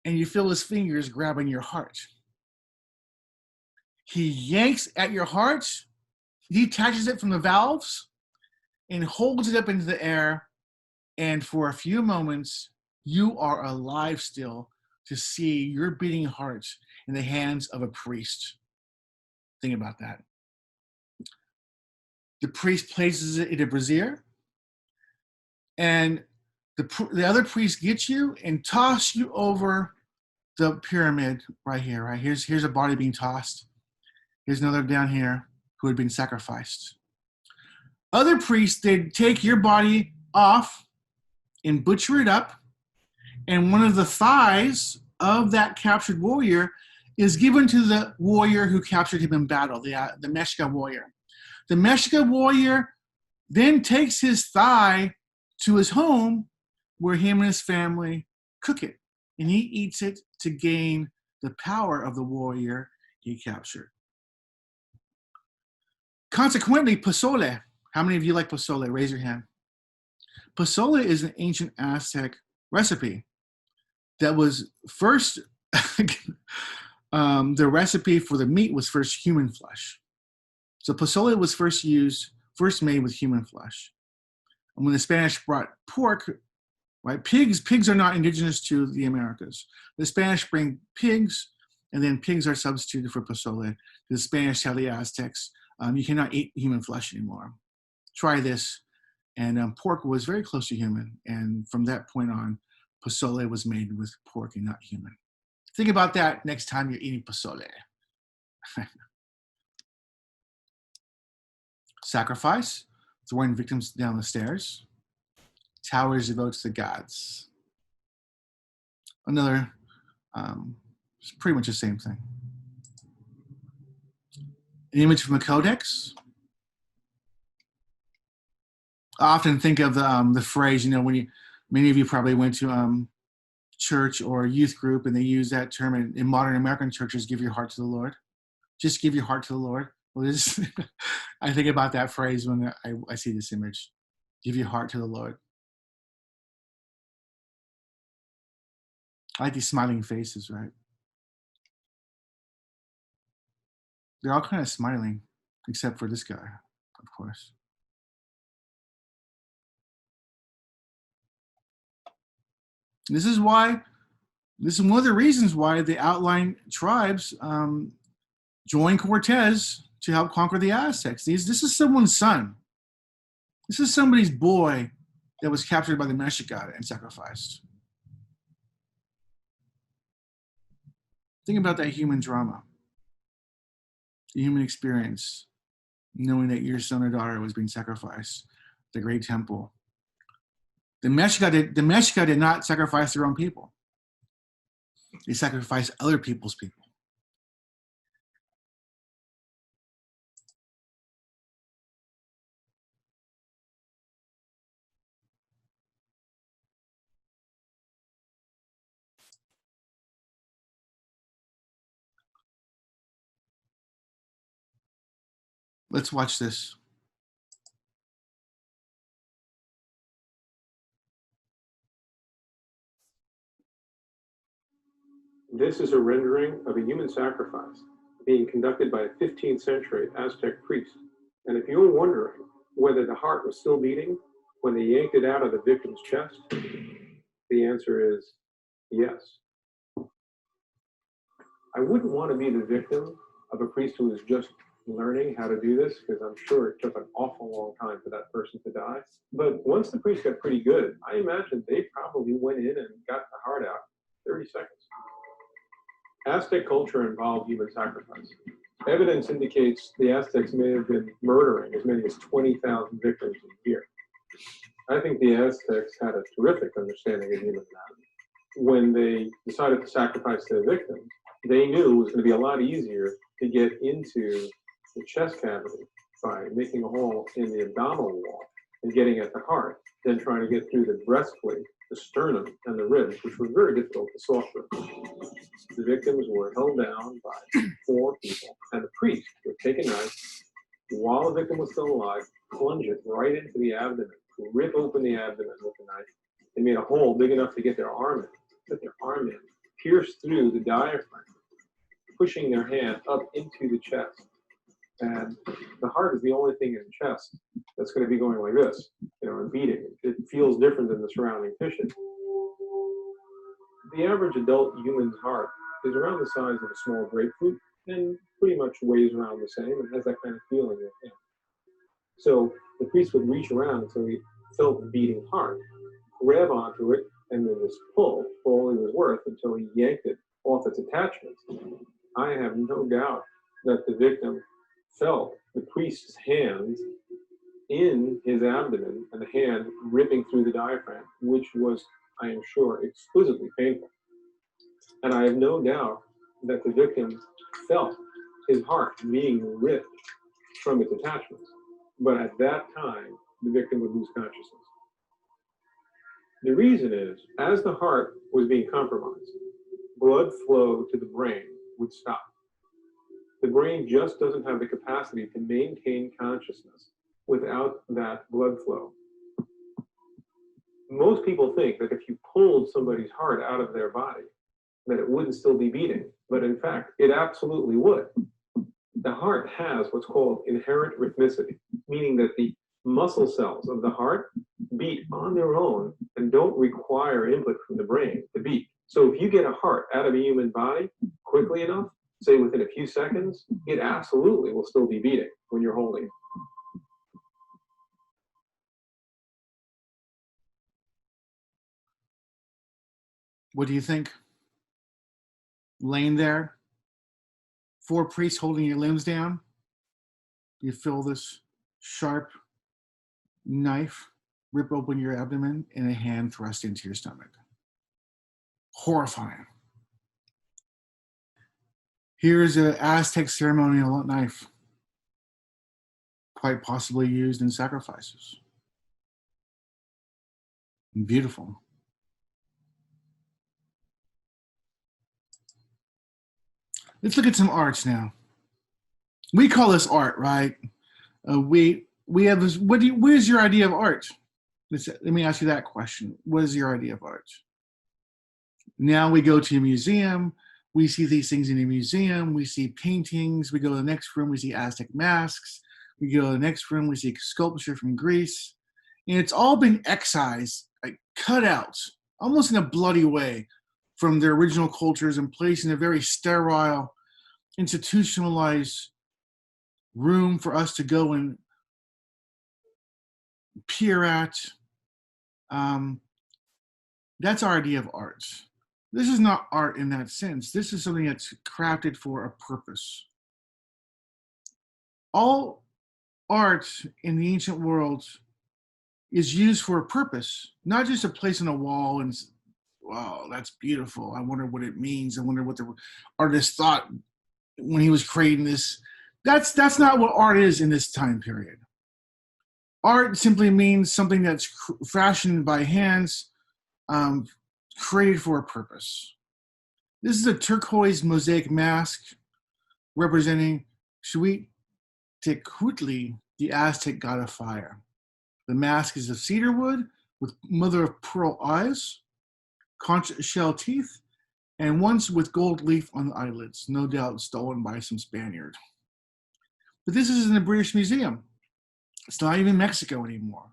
and you feel his fingers grabbing your heart. He yanks at your heart, detaches it from the valves, and holds it up into the air. And for a few moments, you are alive still to see your beating heart in the hands of a priest. Think about that. The priest places it in a brazier, and the other priest gets you and toss you over the pyramid right here. Right here's a body being tossed. Here's another down here who had been sacrificed. Other priests, they'd take your body off and butcher it up, and one of the thighs of that captured warrior is given to the warrior who captured him in battle, the Mexica warrior. The Mexica warrior then takes his thigh to his home, where him and his family cook it, and he eats it to gain the power of the warrior he captured. Consequently, pozole. How many of you like pozole? Raise your hand. Pozole is an ancient Aztec recipe that was first, the recipe for the meat was first human flesh. So pozole was first made with human flesh. And when the Spanish brought pork, right, pigs are not indigenous to the Americas. The Spanish bring pigs, and then pigs are substituted for pozole. The Spanish tell the Aztecs, you cannot eat human flesh anymore. Try this, And pork was very close to human. And from that point on, pozole was made with pork and not human. Think about that next time you're eating pozole. Sacrifice, throwing victims down the stairs. Towers devoted to the gods. Another, it's pretty much the same thing. An image from the Codex. I often think of the phrase, you know, when many of you probably went to church or youth group, and they use that term in modern American churches, give your heart to the Lord. Just give your heart to the Lord. Well, I think about that phrase when I see this image. Give your heart to the Lord. I like these smiling faces, right? They're all kind of smiling, except for this guy, of course. This is one of the reasons why the outlying tribes joined Cortez to help conquer the Aztecs. This is someone's son. This is somebody's boy that was captured by the Mexica and sacrificed. Think about that human drama, the human experience, knowing that your son or daughter was being sacrificed at the great temple. The Mexica did not sacrifice their own people. They sacrificed other people's people. Let's watch this. This is a rendering of a human sacrifice being conducted by a 15th century Aztec priest. And if you're wondering whether the heart was still beating when they yanked it out of the victim's chest, the answer is yes. I wouldn't want to be the victim of a priest who was just learning how to do this, because I'm sure it took an awful long time for that person to die. But once the priest got pretty good, I imagine they probably went in and got the heart out in 30 seconds. Aztec culture involved human sacrifice. Evidence indicates the Aztecs may have been murdering as many as 20,000 victims a year. I think the Aztecs had a terrific understanding of human anatomy. When they decided to sacrifice their victims, they knew it was going to be a lot easier to get into the chest cavity by making a hole in the abdominal wall and getting at the heart than trying to get through the breastplate, the sternum, and the ribs, which were very difficult to soften. The victims were held down by 4 people, and the priest would take a knife while the victim was still alive, plunge it right into the abdomen, rip open the abdomen with the knife. They made a hole big enough to get their arm in, put their arm in, pierce through the diaphragm, pushing their hand up into the chest. And the heart is the only thing in the chest that's going to be going like this, you know, and beating. It feels different than the surrounding tissue. The average adult human's heart is around the size of a small grapefruit and pretty much weighs around the same and has that kind of feeling in it. So the priest would reach around until he felt the beating heart, grab onto it, and then just pull for all he was worth until he yanked it off its attachments. I have no doubt that the victim felt the priest's hands in his abdomen and the hand ripping through the diaphragm, which was, I am sure, exquisitely painful. And I have no doubt that the victim felt his heart being ripped from its attachments. But at that time, the victim would lose consciousness. The reason is, as the heart was being compromised, blood flow to the brain would stop. The brain just doesn't have the capacity to maintain consciousness without that blood flow. Most people think that if you pulled somebody's heart out of their body, that it wouldn't still be beating, but in fact, it absolutely would. The heart has what's called inherent rhythmicity, meaning that the muscle cells of the heart beat on their own and don't require input from the brain to beat. So if you get a heart out of a human body quickly enough, say within a few seconds, it absolutely will still be beating when you're holding it. What do you think? Laying there, 4 priests holding your limbs down. You feel this sharp knife rip open your abdomen and a hand thrust into your stomach. Horrifying. Here's an Aztec ceremonial knife, quite possibly used in sacrifices. Beautiful. Let's look at some arts now. We call this art, right? We have this. What is your idea of art? Let me ask you that question. What is your idea of art? Now we go to a museum. We see these things in a museum. We see paintings. We go to the next room. We see Aztec masks. We go to the next room. We see sculpture from Greece. And it's all been excised, like cut out, almost in a bloody way, from their original cultures and placed in a very sterile, institutionalized room for us to go and peer at. That's our idea of art. This is not art in that sense. This is something that's crafted for a purpose. All art in the ancient world is used for a purpose, not just a place on a wall and, wow, that's beautiful. I wonder what it means. I wonder what the artist thought when he was creating this. That's not what art is in this time period. Art simply means something that's fashioned by hands, created for a purpose. This is a turquoise mosaic mask representing Tenochtitlan, the Aztec god of fire. The mask is of cedar wood with mother of pearl eyes, conch shell teeth, and once with gold leaf on the eyelids, no doubt stolen by some Spaniard. But this is in the British Museum. It's not even Mexico anymore.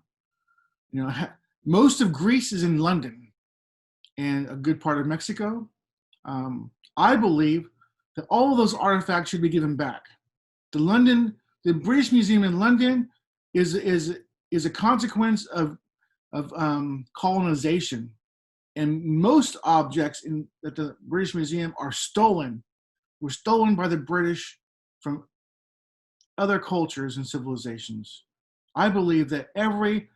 You know, most of Greece is in London and a good part of Mexico. I believe that all of those artifacts should be given back. The British Museum in London is a consequence of colonization, and most objects at the British Museum are stolen. Were stolen by the British from other cultures and civilizations. I believe that every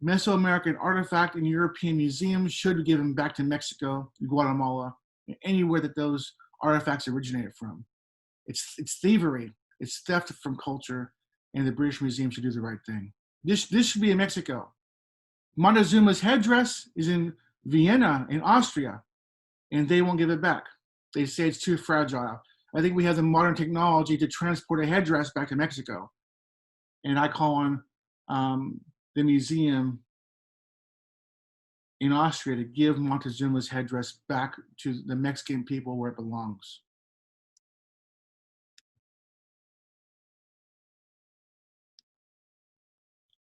Mesoamerican artifact in European museums should be given back to Mexico, Guatemala, and anywhere that those artifacts originated from. It's thievery. It's theft from culture, and the British Museum should do the right thing. This should be in Mexico. Montezuma's headdress is in Vienna, in Austria, and they won't give it back. They say it's too fragile. I think we have the modern technology to transport a headdress back to Mexico. And I call on the museum in Austria to give Montezuma's headdress back to the Mexican people where it belongs.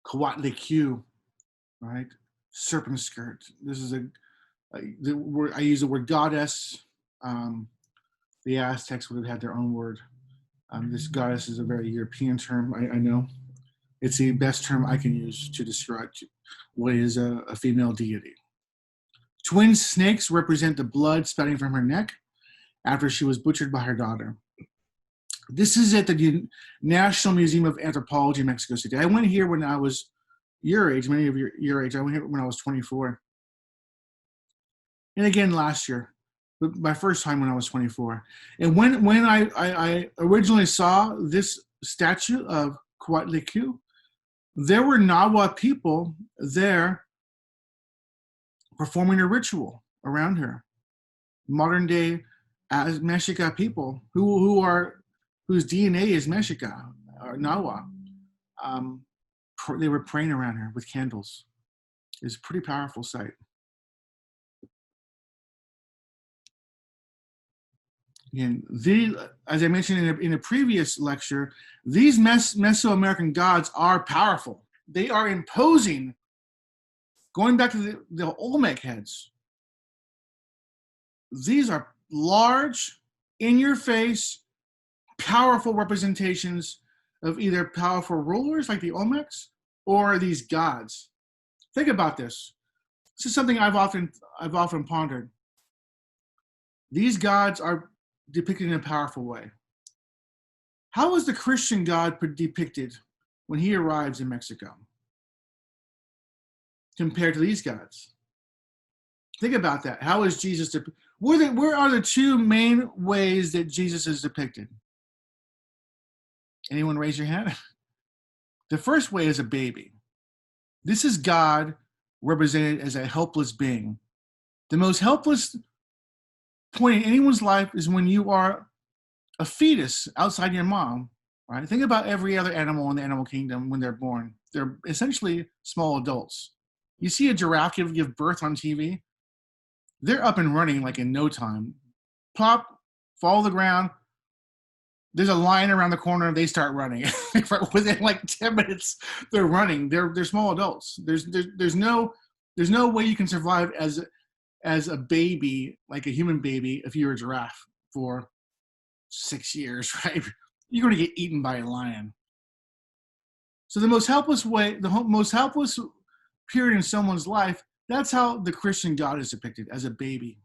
Coatlicue, right? Serpent skirt. This is I use the word goddess. The Aztecs would have had their own word. This goddess is a very European term, I know. It's the best term I can use to describe what is a female deity. Twin snakes represent the blood spouting from her neck after she was butchered by her daughter. This is at the National Museum of Anthropology in Mexico City. I went here when I was your age, many of your age. I went here when I was 24. And again last year, my first time when I was 24. And when I originally saw this statue of Coatlicue, there were Nahua people there performing a ritual around her. Modern day Mexica people whose DNA is Mexica or Nahua. They were praying around her with candles. It's a pretty powerful sight. And as I mentioned in a previous lecture, these Mesoamerican gods are powerful. They are imposing. Going back to the Olmec heads, these are large, in-your-face, powerful representations of either powerful rulers like the Olmecs or these gods. Think about this. This is something I've often pondered. These gods are depicted in a powerful way. How is the Christian God depicted when he arrives in Mexico compared to these gods? Think about that. How is Jesus depicted? Where are the two main ways that Jesus is depicted? Anyone raise your hand? The first way is a baby. This is God represented as a helpless being. The most helpless point in anyone's life is when you are a fetus outside your mom, right? Think about every other animal in the animal kingdom when they're born. They're essentially small adults. You see a giraffe give birth on TV, they're up and running like in no time. Plop, fall to the ground. There's a lion around the corner. They start running. Within like 10 minutes, they're running. They're small adults. There's no way you can survive as a baby, like a human baby, if you're a giraffe for 6 years, right? You're going to get eaten by a lion. So the most helpless way, the most helpless period in someone's life, that's how the Christian God is depicted, as a baby.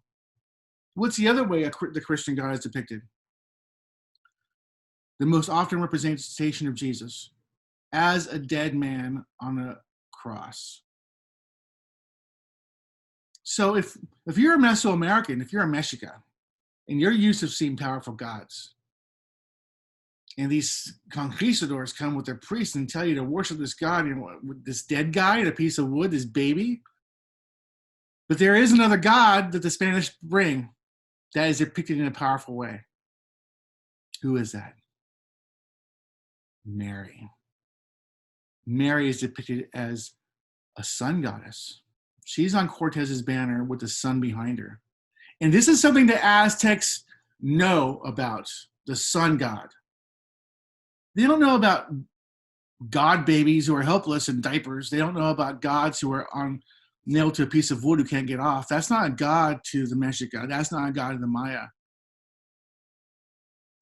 What's the other way the Christian God is depicted? The most often representation of Jesus as a dead man on a cross. So if you're a Mesoamerican, if you're a Mexica, and you're used to seeing powerful gods, and these conquistadors come with their priests and tell you to worship this god, this dead guy in a piece of wood, this baby. But there is another God that the Spanish bring that is depicted in a powerful way. Who is that? Mary. Mary is depicted as a sun goddess. She's on Cortez's banner with the sun behind her. And this is something the Aztecs know about, the sun god. They don't know about god babies who are helpless in diapers. They don't know about gods who are nailed to a piece of wood who can't get off. That's not a god to the Mexica. That's not a god to the Maya.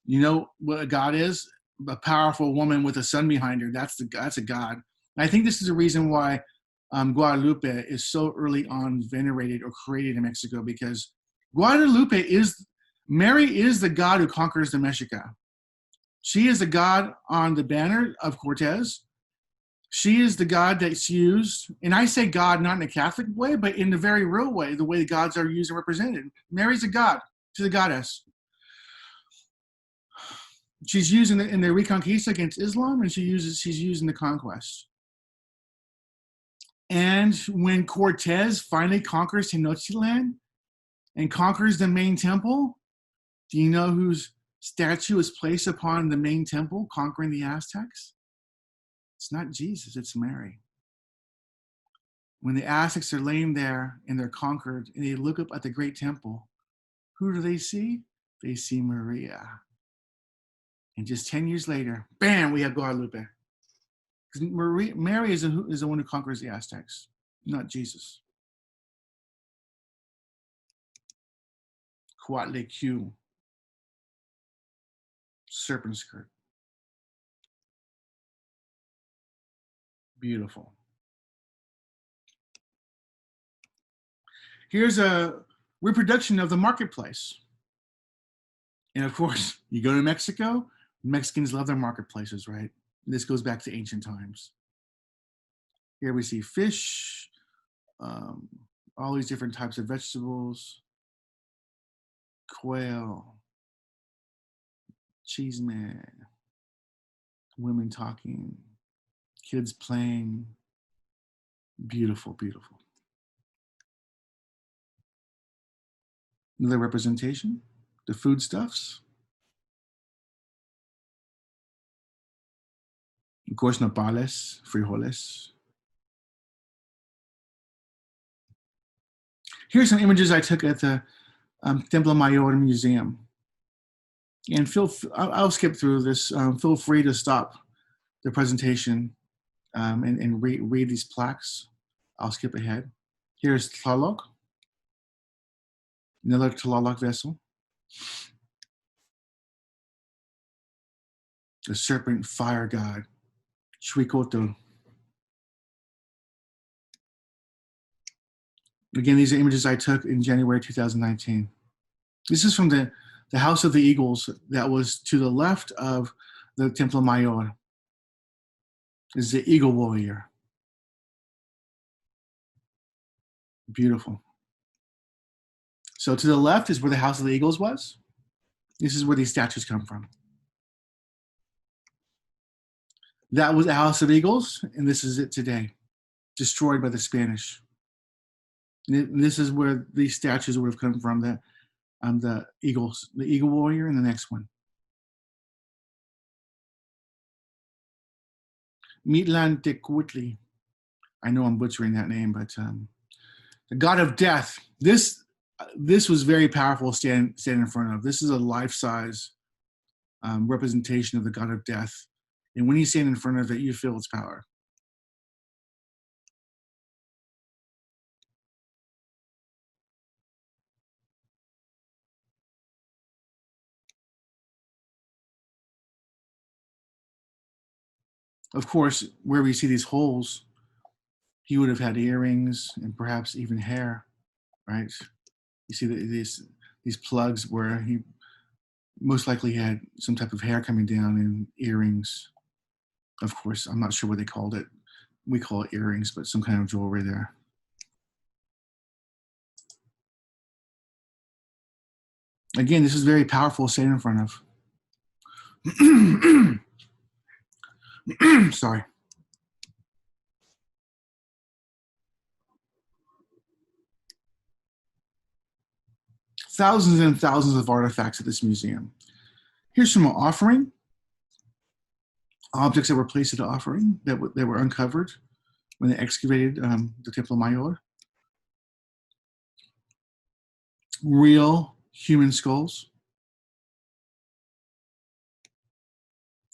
You know what a god is? A powerful woman with a sun behind her. That's a god. And I think this is the reason why Guadalupe is so early on venerated or created in Mexico, because Mary is the god who conquers the Mexica. She is the god on the banner of Cortez. She is the god that's used, and I say God not in a Catholic way, but in the very real way, the way the gods are used and represented. Mary's a god. She's a goddess. She's used in the Reconquista against Islam, and she's used in the Conquest. And when Cortez finally conquers Tenochtitlan and conquers the main temple, do you know whose statue is placed upon the main temple conquering the Aztecs? It's not Jesus, it's Mary. When the Aztecs are laying there and they're conquered and they look up at the great temple, who do they see? They see Maria. And just 10 years later, bam, we have Guadalupe. Because Mary is the one who conquers the Aztecs, not Jesus. Quetzalcoatl, serpent skirt. Beautiful. Here's a reproduction of the marketplace. And of course, you go to Mexico, Mexicans love their marketplaces, right? This goes back to ancient times. Here we see fish, all these different types of vegetables, quail, cheese man, women talking, kids playing. Beautiful, beautiful. Another representation, the foodstuffs. Of course, nopales, frijoles. Here's some images I took at the Templo Mayor Museum. And I'll skip through this. Feel free to stop the presentation and read these plaques. I'll skip ahead. Here's Tlaloc, another Tlaloc vessel. The Serpent Fire God, Quetzalcoatl. Again, these are images I took in January 2019. This is from the House of the Eagles that was to the left of the Templo Mayor. This is the Eagle Warrior. Beautiful. So to the left is where the House of the Eagles was. This is where these statues come from. That was the House of Eagles, and this is it today, destroyed by the Spanish. And this is where these statues would have come from, the Eagles, the Eagle Warrior, and the next one. Tenochtitlan. I know I'm butchering that name, but the god of death. This was very powerful to stand in front of. This is a life-size representation of the god of death. And when you stand in front of it, you feel its power. Of course, where we see these holes, he would have had earrings and perhaps even hair, right? You see these plugs where he most likely had some type of hair coming down and earrings. Of course, I'm not sure what they called it. We call it earrings, but some kind of jewelry there. Again, this is very powerful to stand in front of. Sorry. Thousands and thousands of artifacts at this museum. Here's some offering. Objects that were placed at the offering that were uncovered when they excavated the Templo Mayor. Real human skulls.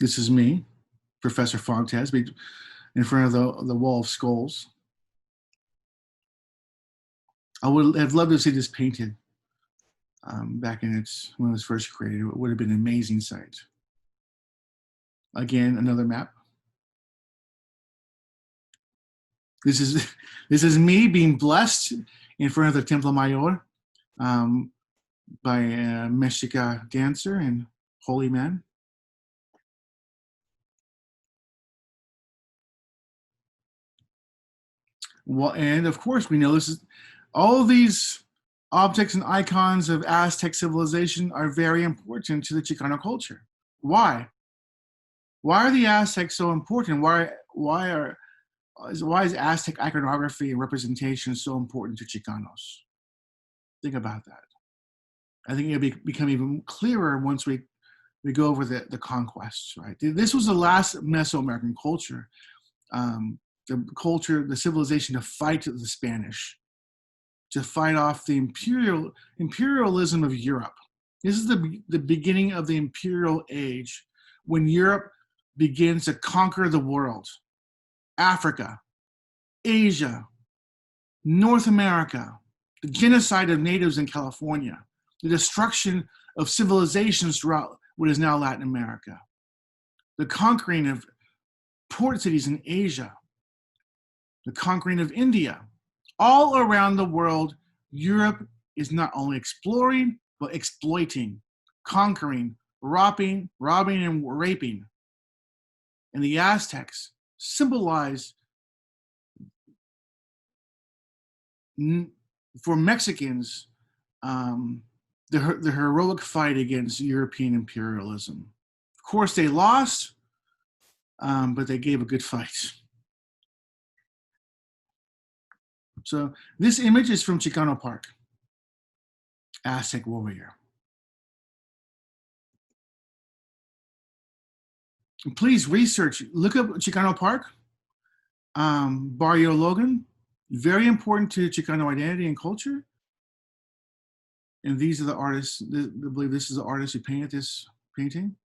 This is me, Professor Fontes, in front of the wall of skulls. I would have loved to see this painted back when it was first created. It would have been an amazing sight. Again, another map. This is me being blessed in front of the Templo Mayor by a Mexica dancer and holy man. Well, and of course, we know this is all of these objects and icons of Aztec civilization are very important to the Chicano culture. Why? Why are the Aztecs so important? Why is Aztec iconography and representation so important to Chicanos? Think about that. I think it'll become even clearer once we go over the conquests, right? This was the last Mesoamerican culture, the civilization to fight the Spanish, to fight off the imperialism of Europe. This is the beginning of the imperial age, when Europe begins to conquer the world. Africa, Asia, North America, the genocide of natives in California, the destruction of civilizations throughout what is now Latin America, the conquering of port cities in Asia, the conquering of India. All around the world, Europe is not only exploring, but exploiting, conquering, robbing, and raping. And the Aztecs symbolize, for Mexicans, the heroic fight against European imperialism. Of course, they lost, but they gave a good fight. So this image is from Chicano Park, Aztec warrior. Please research, look up Chicano Park, Barrio Logan, very important to Chicano identity and culture. And these are the artists, I believe this is the artist who painted this painting,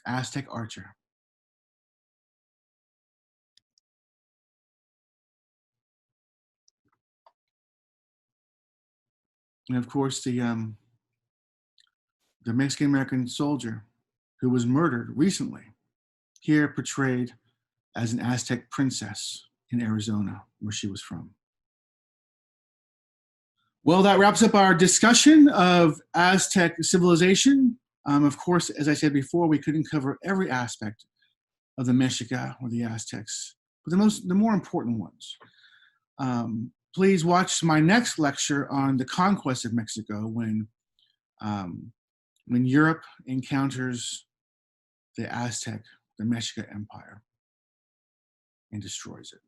Aztec archer. And of course, the Mexican-American soldier who was murdered recently, here portrayed as an Aztec princess in Arizona, where she was from. Well, that wraps up our discussion of Aztec civilization. Of course, as I said before, we couldn't cover every aspect of the Mexica or the Aztecs, but the more important ones. Please watch my next lecture on the Conquest of Mexico when Europe encounters the Aztec, the Mexica Empire, and destroys it.